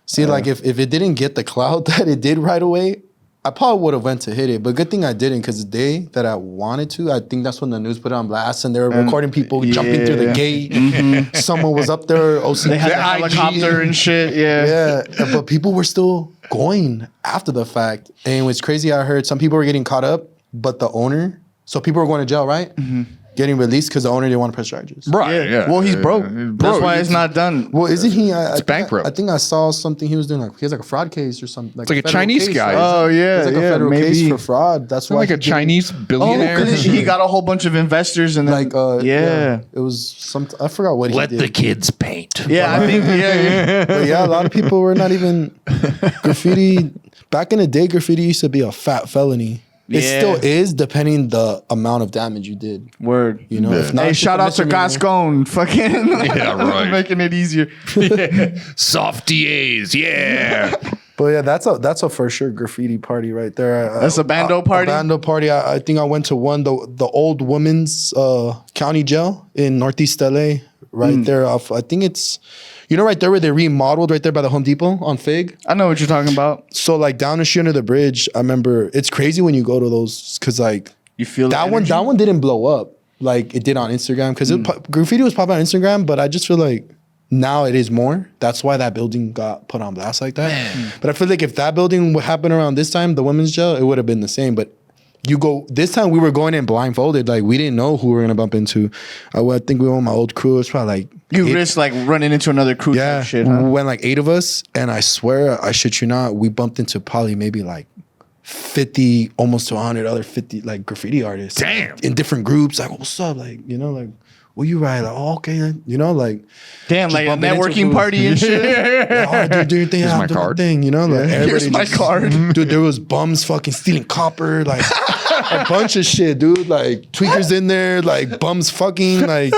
See, like if it didn't get the cloud that it did right away, I probably would have went to hit it. But good thing I didn't, because the day that I wanted to, I think that's when the news put it on blast and they were recording people jumping through the gate. Someone was up there. OC, They had the IG. helicopter and shit. Yeah. yeah, but people were still going after the fact. And what's crazy, I heard some people were getting caught up, but the owner, so people were going to jail, right? Getting released because the owner didn't want to press charges. Right. Yeah. Well, he's broke. That's why it's not done. Well, isn't he? It's bankrupt. I think I saw something he was doing. Like he has like a fraud case or something. It's like a federal Chinese case, guy. right? Oh, yeah, It's like yeah, a federal maybe. case for fraud. That's why like he a didn't- Chinese billionaire. Because he got a whole bunch of investors and then, Like yeah. it was some. I forgot what he did. kids paint. Yeah, I think, yeah. But yeah, a lot of people were not even graffiti. Back in the day, graffiti used to be a fat felony. It Yeah. still is, depending the amount of damage you did. Word. You know, if not, Hey, it's shout out just a to misdemeanor. Gascon. Fucking Yeah, right. making it easier. Soft DAs. Yeah. But yeah, that's a for sure graffiti party right there. That's a bando party? A bando party. I think I went to one, the old women's county jail in Northeast LA, right there. Off, I think it's, right there where they remodeled right there by the Home Depot on Fig. I know what you're talking about. So like down the street under the bridge, I remember it's crazy when you go to those because like You feel that the one. energy? That one didn't blow up like it did on Instagram because graffiti was popping on Instagram, but I just feel like now it is more. That's why that building got put on blast like that. But I feel like if that building would happen around this time, the women's jail, it would have been the same. But you go this time, we were going in blindfolded, like we didn't know who we were gonna bump into. I think we were on my old crew. It was probably like You risk like running into another crew yeah, type shit, huh? we went like 8 of us, and I swear, I shit you not, we bumped into probably maybe like 50, almost to 100 other 50 like graffiti artists. Damn. In different groups, like what's up, like like what you write, like okay, like Damn, just like a bumping into networking fools. party and shit. Yeah, dude, do your thing. Here's I'll my do card. thing, like Here's everybody my card. Dude, there was bums fucking stealing copper, like a bunch of shit, dude. Like tweakers in there, like bums fucking, like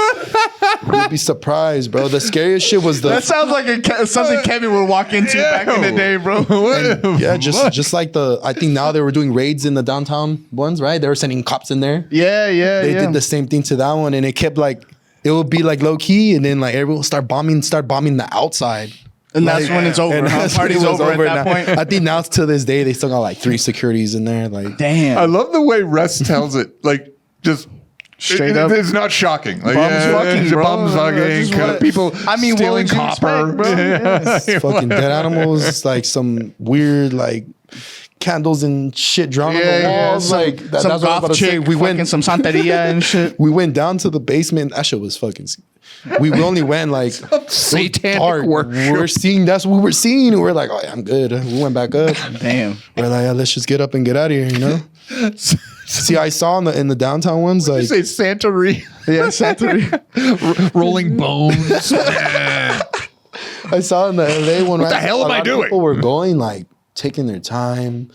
you'd be surprised, bro. The scariest shit was That sounds like something Kevin would walk into back in the day, bro. just like I think now they were doing raids in the downtown ones, right? They were sending cops in there. Yeah. They did the same thing to that one, and it kept like it would be like low key, and then like everyone would start bombing the outside. And that's when it's over. And Huh? that's when Party's it was over at that now. point. I think now to this day they still got like 3 securities in there. Like, Damn. I love the way Russ tells it. Like, just Straight up. It's not shocking. Like, Bums fucking, bro. bums Just fucking. what- People I mean, what stealing would you copper. expect, bro? it's fucking dead animals, like some weird like candles and shit drawn on the walls. Like some that's what I'm about goth to say. chick, fucking some santeria and shit. We went down to the basement. That shit was fucking. We only went like Satanic dark. worship. We're seeing. That's what we're seeing. And we're like, oh, yeah, I'm good. We went back up. Damn. We're like, yeah, let's just get up and get out of here. You know. See, I saw in the downtown ones You like say Santeria. Yeah, santeria. Rolling bones. I saw in the LA one. What the hell am I doing? People were going like taking their time,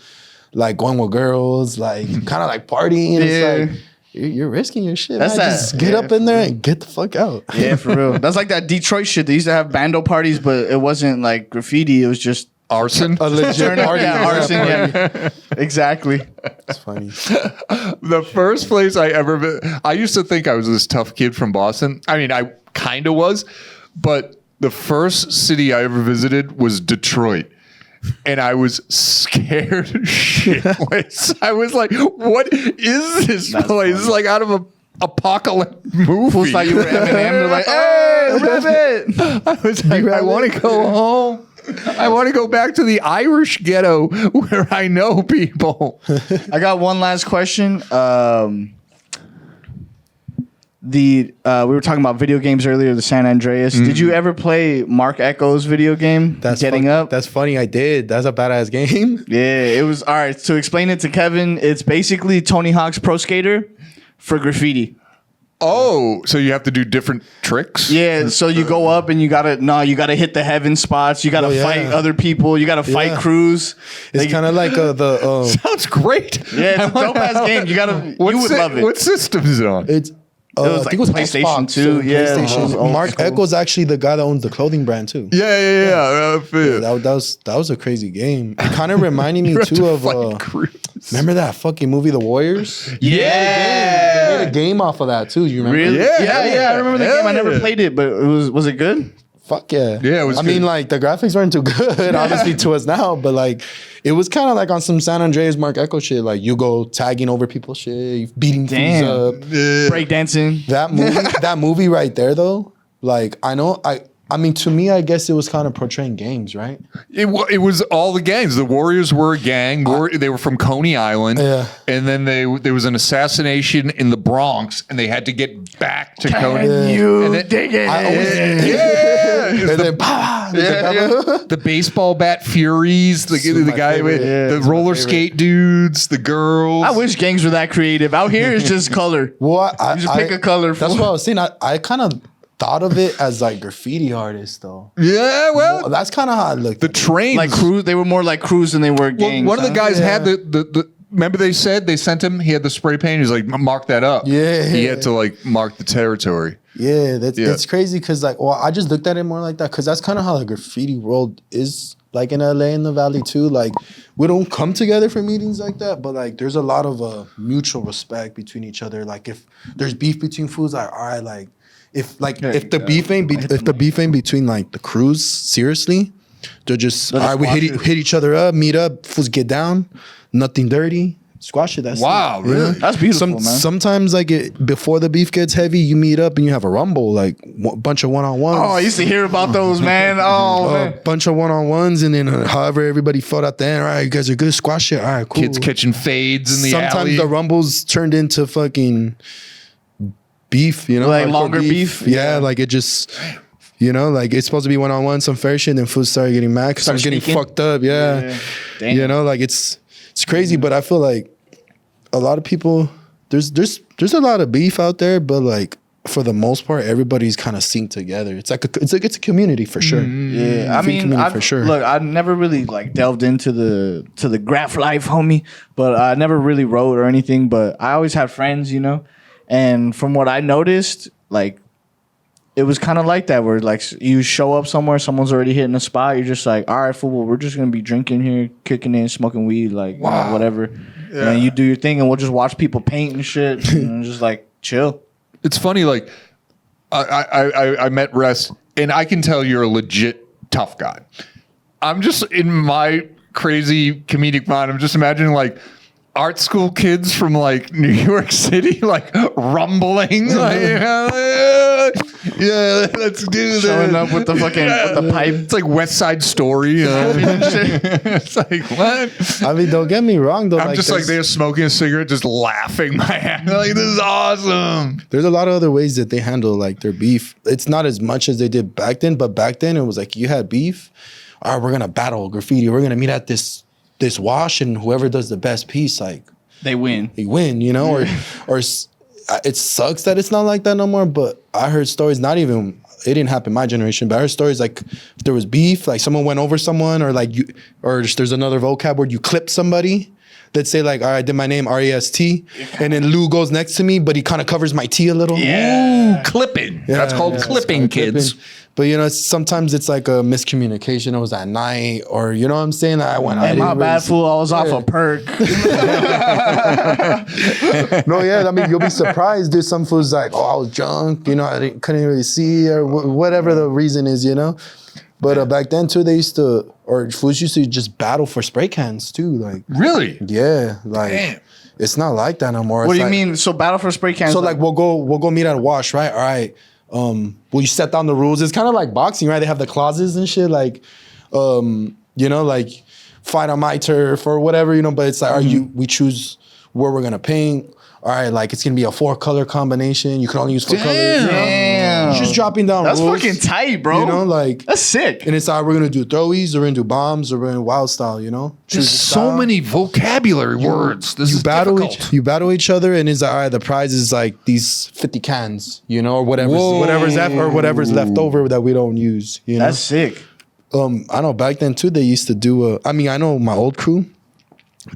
like going with girls, like kind of like partying. Yeah. It's like you're risking your shit. That's man. that. Just get Yeah, up in there and get the fuck out. Yeah, for real. That's like that Detroit shit. They used to have bando parties, but it wasn't like graffiti. It was just Arson. A legit turn up. party. Yeah, arson. Yeah. Exactly. It's funny. The first place I used to think I was this tough kid from Boston. I mean, I kind of was, but the first city I ever visited was Detroit. And I was scared shitless. I was like, what is this place? funny. It's like out of a apocalypse movie. Fools thought you were Eminem. They're like, hey, Rabbit. I was like, I want to go home. I want to go back to the Irish ghetto where I know people. I got one last question. We were talking about video games earlier, the San Andreas. Did you ever play Mark Echo's video game? Getting Up. That's funny. I did. That's a badass game. Yeah, it was all right. To explain it to Kevin, it's basically Tony Hawk's Pro Skater for graffiti. Oh, so you have to do different tricks? Yeah, so you go up and you gotta hit the heaven spots. You gotta Oh, yeah. fight other people. You gotta fight Yeah. crews. It's kind of like Sounds great. Yeah, it's a dope ass game. You gotta you would love it. What system is it on? it's. was I think like it was PlayStation Xbox 2, or yeah, PlayStation. those old Mark school. Echo's actually the guy that owns the clothing brand too. Yeah. That was a crazy game. It kind of reminded me too of remember that fucking movie The Warriors? Yeah. They made a game off of that too. You remember? Really? Yeah. Yeah. I remember the Hell game. I never yeah. played it, but was it good? Fuck yeah. Yeah, it was I good. mean, like the graphics weren't too good, obviously, to us now, but like it was kind of like on some San Andreas Mark Echo shit. Like you go tagging over people's shit, you beating things Damn. up. Breakdancing. That movie right there though, like I mean, to me, I guess it was kind of portraying gangs, right? It was all the gangs. The Warriors were a gang. They were from Coney Island. Yeah. And then there was an assassination in the Bronx, and they had to get back to Coney. You And then- dig it. I always- Yeah. And then, bah, The baseball bat furies, the my guy favorite. with Yeah, the it's my roller favorite. skate dudes, the girls. I wish gangs were that creative. Out here, it's just color. What? You just pick a color. That's what I was saying. I kind of thought of it as like graffiti artists, though. Yeah, well, That's kind of how I looked. the at it. trains. Like crews. They were more like crews than they were Well, gangs. one of the huh? guys Yeah. had the. Remember they said they sent him. He had the spray paint. He's like, mark that up. Yeah. He had to like mark the territory. Yeah, that's Yeah. it's crazy because like, well, I just looked at it more like that because that's kind of how the graffiti world is like in LA in the Valley too. Like, we don't come together for meetings like that, but like, there's a lot of mutual respect between each other. Like, if there's beef between foods, like, all right, like, if the beef ain't between like the crews, seriously, they're just all right. We hit each other up, meet up, fools get down, nothing dirty. Squash it. That's Wow, it. really? That's beautiful, man. Sometimes like before the beef gets heavy, you meet up and you have a rumble, like a bunch of one-on-ones. Oh, I used to hear about those, man. Oh, A man. bunch of one-on-ones, and then however everybody fought at the end. All right, you guys are good. Squash it. All right, cool. Kids catching fades in the Sometimes alley. the rumbles turned into fucking beef. You know, Like hardcore longer beef? Yeah, like it just. You know, like it's supposed to be one-on-one, some fair shit, and then fools started getting mad because I was getting sneaking? fucked up. Yeah. Damn. You know, like it's crazy, but I feel like a lot of people there's a lot of beef out there, but like for the most part, everybody's kind of synced together. It's like it's a community for sure. Yeah, I Free mean, community for sure. Look, I never really like delved into the graph life, homie. But I never really wrote or anything. But I always had friends, you know. And from what I noticed, like, it was kind of like that, where like you show up somewhere, someone's already hitting a spot. You're just like, all right, fool, well, we're just gonna be drinking here, kicking in, smoking weed, like, you know, whatever. Yeah. And you do your thing, and we'll just watch people paint and shit, and just like chill. It's funny, like I met Rest, and I can tell you're a legit tough guy. I'm just in my crazy comedic mind. I'm just imagining like art school kids from like New York City, like rumbling, like, yeah, let's do this. Showing up with the fucking with the pipe. It's like West Side Story. It's like, what? I mean, don't get me wrong though. I'm just like they're smoking a cigarette, just laughing my ass. Like, this is awesome. There's a lot of other ways that they handle like their beef. It's not as much as they did back then, but back then it was like you had beef. All right, we're gonna battle graffiti. We're gonna meet at this wash, and whoever does the best piece, like they win, you know. Or it sucks that it's not like that no more. But I heard stories. Not even it didn't happen in my generation, but I heard stories like if there was beef, like someone went over someone, or like you, or there's another vocab word, you clip somebody. Let's say like, all right, I did my name REST, and then Lou goes next to me, but he kind of covers my T a little. Yeah, ooh, clipping. Yeah, that's called clipping, kids. Clipping. But you know, sometimes it's like a miscommunication. It was at night, or you know what I'm saying. I went. Hey, my bad, fool. I was off a perk. No, yeah. I mean, you'll be surprised. There's some fools like, oh, I was drunk. You know, couldn't really see, or whatever the reason is. You know. But back then too, they used to, or fools used to just battle for spray cans too. Like really? Yeah. Like damn. It's not like that no more. What it's do you like, mean? So battle for spray cans? So like we'll go meet at a wash, right? All right. Will you set down the rules? It's kind of like boxing, right? They have the clauses and shit, like, you know, like fight on my turf or whatever, you know. But it's like, we choose where we're gonna paint. All right, like it's gonna be a 4-color combination. You can only use 4 colors. You know? Damn, it's just dropping down that's rules. fucking tight, bro. You know, like that's sick. And it's like we're gonna do throwies, or we're gonna do bombs, or we're gonna wild style. You know, there's so many vocabulary words. This is difficult. You battle each other, and it's like, all right, the prize is like these 50 cans, you know, or whatever's left over that we don't use. You know, that's sick. I know back then too, they used to do I know my old crew,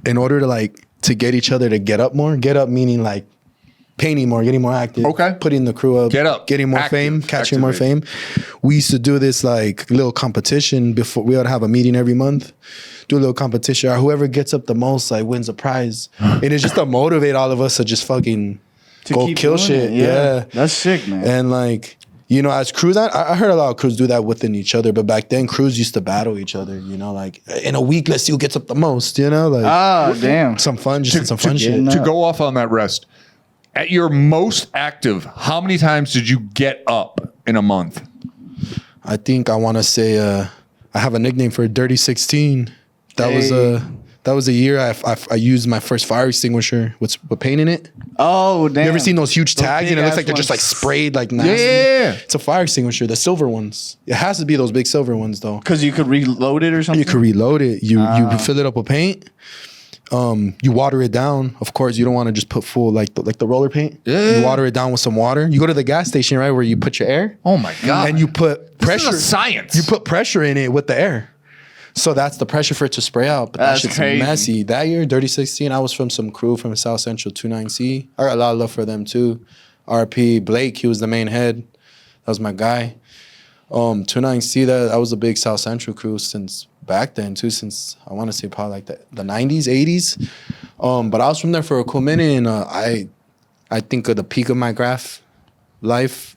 in order to get each other to get up meaning like painting more, getting more active. Okay. Putting the crew up. Get up. Getting more fame, catching more fame. We used to do this like little competition before. We would have a meeting every month, do a little competition. Whoever gets up the most like wins a prize. And it's just to motivate all of us to just fucking go kill shit. Yeah. That's sick, man. And like, you know, as crews, I heard a lot of crews do that within each other, but back then crews used to battle each other, you know, like in a week, let's see who gets up the most, you know, like damn. Some fun, just some fun shit. To go off on that, Rest, at your most active, how many times did you get up in a month? I think I want to say I have a nickname for Dirty 16. That was a year I used my first fire extinguisher with paint in it. Oh, damn. You ever seen those huge tags? And it looks like they're just like sprayed like nasty. Yeah. It's a fire extinguisher, the silver ones. It has to be those big silver ones though. Because you could reload it or something? You could reload it. You fill it up with paint. You water it down. Of course, you don't want to just put full like the roller paint. Yeah. You water it down with some water. You go to the gas station, right, where you put your air. Oh my God. And you put pressure. This is a science. You put pressure in it with the air. So that's the pressure for it to spray out. But that shit's crazy. Messy. That year, Dirty 16, I was from some crew from South Central 29C. I got a lot of love for them too. RP Blake, he was the main head. That was my guy. 29C, that was a big South Central crew since back then too, since I want to say probably like the 90s, 80s. But I was from there for a cool minute, and I think of the peak of my graff life,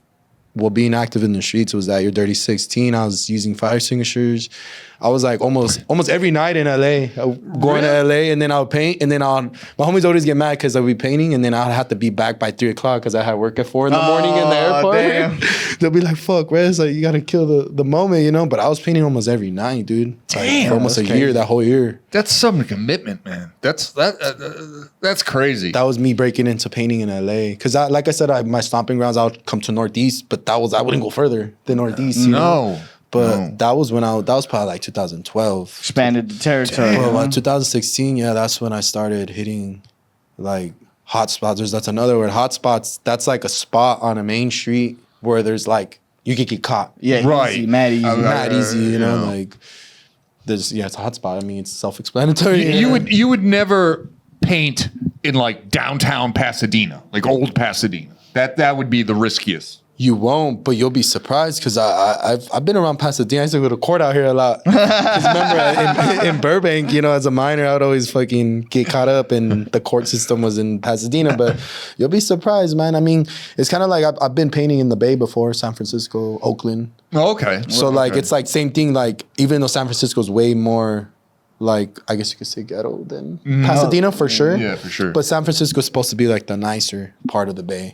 well, being active in the streets, was that year, Dirty 16. I was using fire extinguishers. I was like almost every night in LA, going to LA, and then I would paint, and then my homies always get mad because I'd be painting, and then I'd have to be back by 3 o'clock because I had work at 4 in the morning in the airport. Damn. They'll be like, "Fuck, Rez, like you gotta kill the moment, you know." But I was painting almost every night, dude. Like, for almost a year, that whole year. That's some commitment, man. That's crazy. That was me breaking into painting in LA, because like I said, my stomping grounds, I would come to Northeast, but I wouldn't go further than Northeast. You know? But that was that was probably like 2012. Expanded the territory. Well, 2016, yeah, that's when I started hitting like Hotspots. That's another word. Hotspots. That's like a spot on a main street where there's like you could get caught. Yeah, Right. easy, mad easy. Not easy, you know. Like there's it's a hotspot. I mean, it's self-explanatory. You would never paint in like downtown Pasadena, like old Pasadena. That would be the riskiest. You won't, but you'll be surprised because I've been around Pasadena. I used to go to court out here a lot. 'Cause remember in Burbank, you know, as a minor, I would always fucking get caught up, and the court system was in Pasadena. But you'll be surprised, man. I mean, it's kind of like I've been painting in the Bay before, San Francisco, Oakland. Oh, okay. So like it's like same thing. Like even though San Francisco's way more, like I guess you could say ghetto than Pasadena for sure. Yeah, for sure. But San Francisco's supposed to be like the nicer part of the Bay.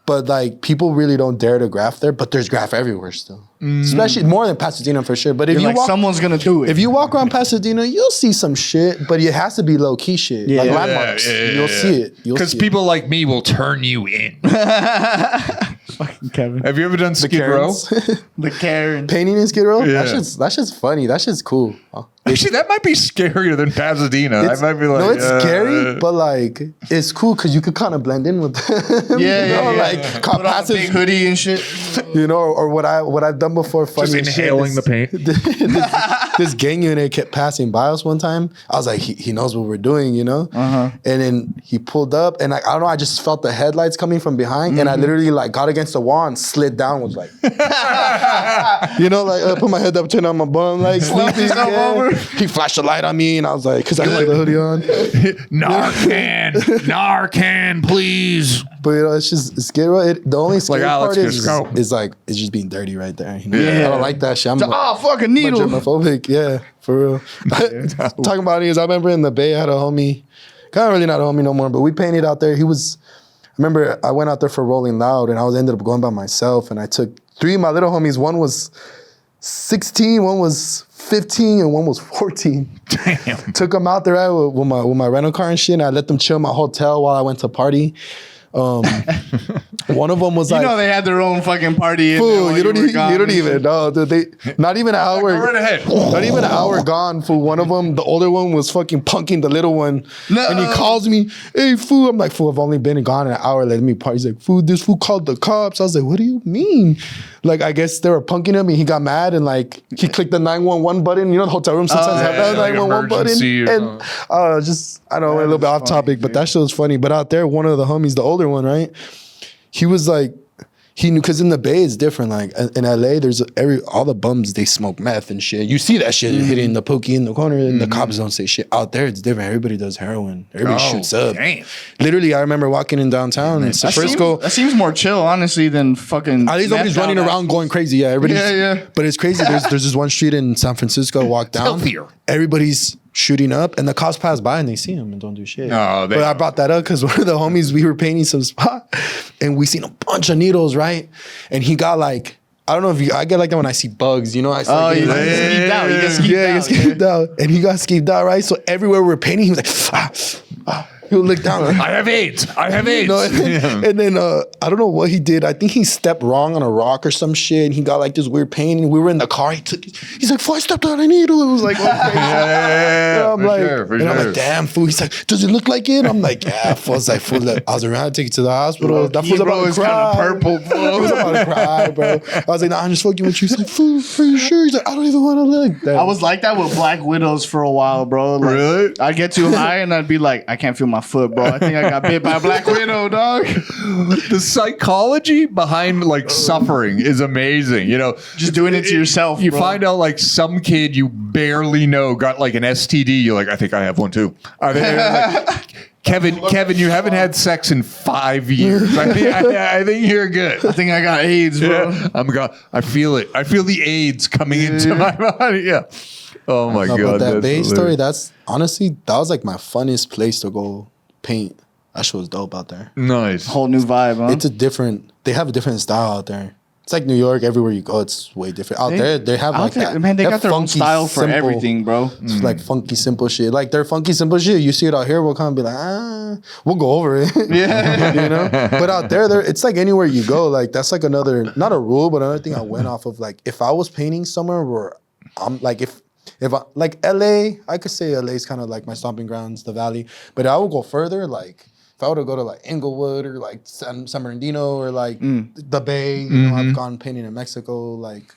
But like people really don't dare to graff there, but there's graff everywhere still. Especially more than Pasadena for sure. But if you like walk, someone's gonna do it. if you walk around Pasadena, you'll see some shit, but it has to be low key shit, like Yeah. landmarks. You'll see it. Because people like me will turn you in. Fucking Kevin. Have you ever done Skid Row? The Karen. Painting in Skid Row. Yeah. That's just funny. That shit's cool. Actually, that might be scarier than Pasadena. I might be like, no, it's scary, but like it's cool because you could kind of blend in with them. Yeah, Like cop Put on a passes, big hoodie and shit. you know, or what I've done before. Funny just as shit inhaling is- the paint. this gang unit kept passing by us one time. I was like, he knows what we're doing, you know? And then he pulled up and like, I don't know, I just felt the headlights coming from behind and I literally like got against the wall and slid down, was like, you know, like I put my head up, turned on my bum, like sleepy. yourself over. He flashed a light on me and I was like, cause I had the hoodie on. Narcan, please. But you know, it's just Skid Row. The only scary Alex part is Cusco. like it's just being dirty right there. You know? Yeah. I don't like that shit. I'm Fucking needle. germophobic. Yeah, for real. Talking about it is I remember in the Bay I had a homie, kind of really not a homie no more, but we painted out there. I remember I went out there for Rolling Loud and I ended up going by myself and I took 3 of my little homies. One was 16, one was 15, and one was 14. Damn. Took them out there right, with my rental car and shit, and I let them chill in my hotel while I went to party. One of them was You like, know they had their own fucking party. In there fool, while you don't were gone and even shit. know, dude. They not even an hour. Go right ahead. Not even an hour gone. Fool. One of them, the older one, was fucking punking the little one, No. and he calls me, "Hey, fool." I'm like, "Fool, I've only been gone an hour. Let me party." He's like, "Fool, this fool called the cops." I was like, "What do you mean?" Like, I guess they were punking him, and he got mad, and like he clicked the 911 button. You know, the hotel room sometimes have that like 911 button, emergency or and I don't know, a little bit off topic, but that shit was funny. But out there, one of the homies, the older one, right? He was like, he knew, because in the Bay it's different. Like in LA, there's all the bums, they smoke meth and shit. You see that shit hitting the pokey in the corner, and the cops don't say shit. Out there, it's different. Everybody does heroin. Everybody shoots up. Damn. Literally, I remember walking in downtown in San Francisco. That seems more chill, honestly, than fucking. At least nobody's running around going crazy. Yeah, everybody's. Yeah. But it's crazy. There's this one street in San Francisco. Walk down. healthier. Everybody's shooting up, and the cops pass by and they see him and don't do shit. No, but I brought that up because one of the homies, we were painting some spot, and we seen a bunch of needles, right? And he got like, I don't know if I get like that when I see bugs, you know? I start getting, You get skeeved out. You get skeeved yeah, out. he got skeeved out, and he got skeeved out, right? So everywhere we're painting, he was like, he would look down. I have AIDS. I have AIDS. You know, and then I don't know what he did. I think he stepped wrong on a rock or some shit, and he got like this weird pain. And we were in the car. He's like, "Fool, I stepped on a needle." It was like, okay. Yeah, I'm for like, sure, for and I'm sure. like, "Damn, fool." He's like, "Does it look like it?" I'm like, "Yeah." Fool. I was like, "Fool." I was around to take it to the hospital. That fool's about to is kind of cry. purple. He was about to cry, bro. I was like, "Nah, I'm just fucking with you." He's like, "Fool, are you sure?" He's like, "I don't even want to look." I was like that with Black Widows for a while, bro. Like, Really? I'd get too high and I'd be like, I can't feel my foot, bro. I think I got bit by a Black Widow, dog. The psychology behind like suffering is amazing. You know, Just doing it to yourself, You bro. find out like some kid you barely know got like an STD. You're like, I think I have one too. Kevin, you haven't had sex in 5 years. I think you're good. I think I got AIDS, bro. Yeah, I feel it. I feel the AIDS coming into my body. Yeah. Oh my No, god. but that that's Bay hilarious. story, that's honestly, that was like my funnest place to go paint. That shit was dope out there. Nice. Whole new vibe, huh? They have a different style out there. It's like New York, everywhere you go, it's way different. Out there, they have Out like there, that. man, they have got their own funky, style for simple- everything, bro. It's like funky, simple shit. Like their funky, simple shit. You see it out here, we'll kind of be like, we'll go over it. Yeah. You know? But out there, it's like anywhere you go. Like that's like another, not a rule, but another thing I went off of. Like if I was painting somewhere where I'm like, if I, like LA, I could say LA is kind of like my stomping grounds, the valley. But I would go further, like if I were to go to like Inglewood or like San Bernardino or like the Bay, you know, I've gone painting in Mexico, like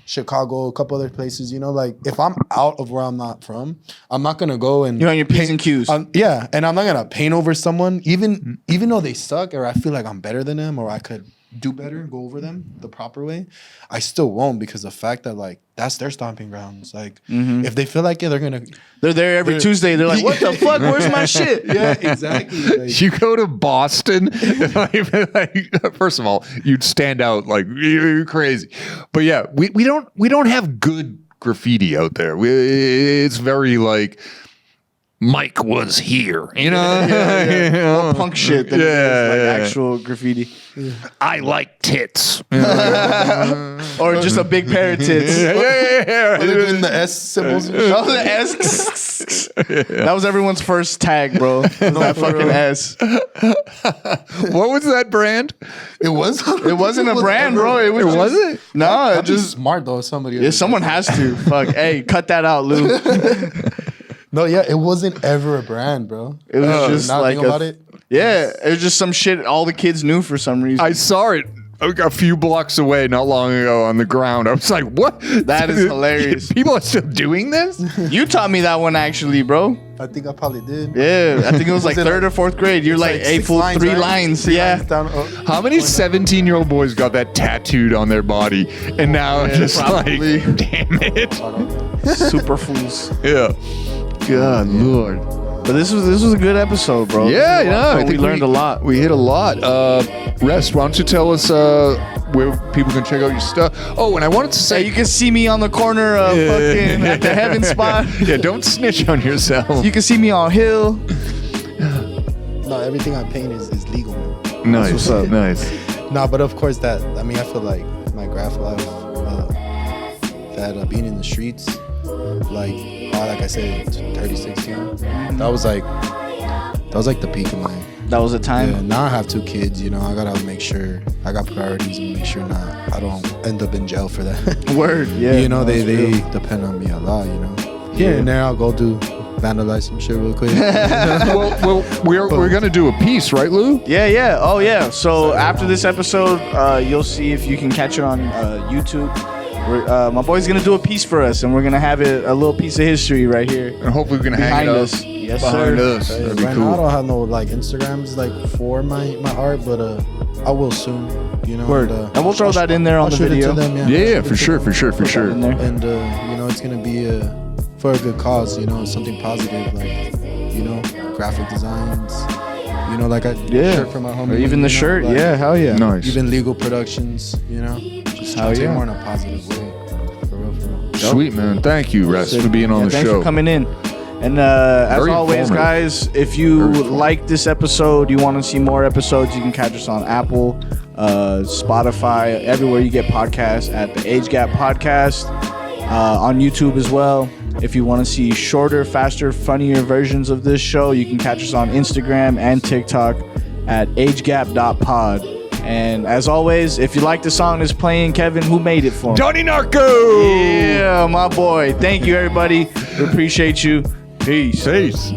Chicago, a couple other places, you know, like if I'm out of where I'm not from, I'm not gonna go and You're on your P's and Q's. yeah, and I'm not gonna paint over someone, even though they suck or I feel like I'm better than them or I could do better, go over them the proper way. I still won't because the fact that like that's their stomping grounds. Like if they feel like it, They're there every Tuesday. They're like, what the fuck? Where's my shit? yeah, exactly. Like, You go to Boston, like, first of all, you'd stand out like you're crazy. But yeah, we don't have good graffiti out there. It's very like Mike was here, you know? You know? More punk shit than it is like actual graffiti. I like tits. Or just a big pair of tits. Are they doing the S symbols? Oh, the S. That was everyone's first tag, bro. That fucking S. What was that brand? It was. It wasn't a brand, bro. It was. Wasn't? No, it I'm just just. smart though. Somebody. Yeah, someone has to. Fuck. Hey, cut that out, Lou. No, yeah, it wasn't ever a brand, bro. It was just Now like think about it. Yeah, it was just some shit all the kids knew for some reason. I saw it a few blocks away not long ago on the ground. I was like, what? That is hilarious. People are still doing this? You taught me that one actually, bro. I think I probably did. Yeah, I think it was like Was it third or fourth grade. You're like, hey, six fool, lines, 3 right? lines. 3 Yeah. lines down, How many 17-year-old boys got that tattooed on their body and now just probably. like, damn it. Super fools. Yeah. God, Lord. But this was a good episode, bro. Yeah, yeah. I we think learned a lot. We hit a lot. Rest, why don't you tell us where people can check out your stuff? Oh, and I wanted to say... Hey, you can see me on the corner of fucking at the Heaven spot. Yeah, don't snitch on yourself. You can see me on Hill. No, everything I paint is legal, man. Nice. what's up. Nice. No, but of course I feel like my graff life, being in the streets, like I said, 36 young, that was like the peak of my. That was a time. Yeah, now I have 2 kids, you know, I gotta make sure I got priorities and make sure I don't end up in jail for that. Word. Yeah. You know, they real. depend on me a lot, you know. Here and there I'll go vandalize some shit real quick. well, we're gonna do a piece, right, Lou? Yeah. Oh, yeah. So after this episode, you'll see if you can catch it on YouTube. My boy's gonna do a piece for us, and we're gonna have it a little piece of history right here And hopefully we're gonna hang behind it up us. Yes, behind sir. us. That'd be Right now I cool. don't have no like Instagrams like for my art, but I will soon, you know. Word. And we'll throw that in there on I'll the shoot it video. to them, Yeah, I'll shoot for it to sure, them. for sure, for sure. In there. And you know, it's gonna be for a good cause, you know, something positive, like, you know, graphic designs, you know, like a shirt for my homie. Or even the you know, shirt. like, Yeah, hell yeah. Nice. Even legal productions, you know, just Hell try to take yeah. more in a positive way. For real, for real. Sweet, man. Thank you, Rest, for being on the Thanks show. for coming in. And as Very always, informative. guys, if you like this episode, you want to see more episodes, you can catch us on Apple, Spotify, everywhere you get podcasts at the Age Gap Podcast, on YouTube as well. If you want to see shorter, faster, funnier versions of this show, you can catch us on Instagram and TikTok at agegap.pod. And as always, if you like the song that's playing, Kevin, who made it for me? Johnny Narco! Yeah, my boy. Thank you, everybody. We appreciate you. Peace. Peace.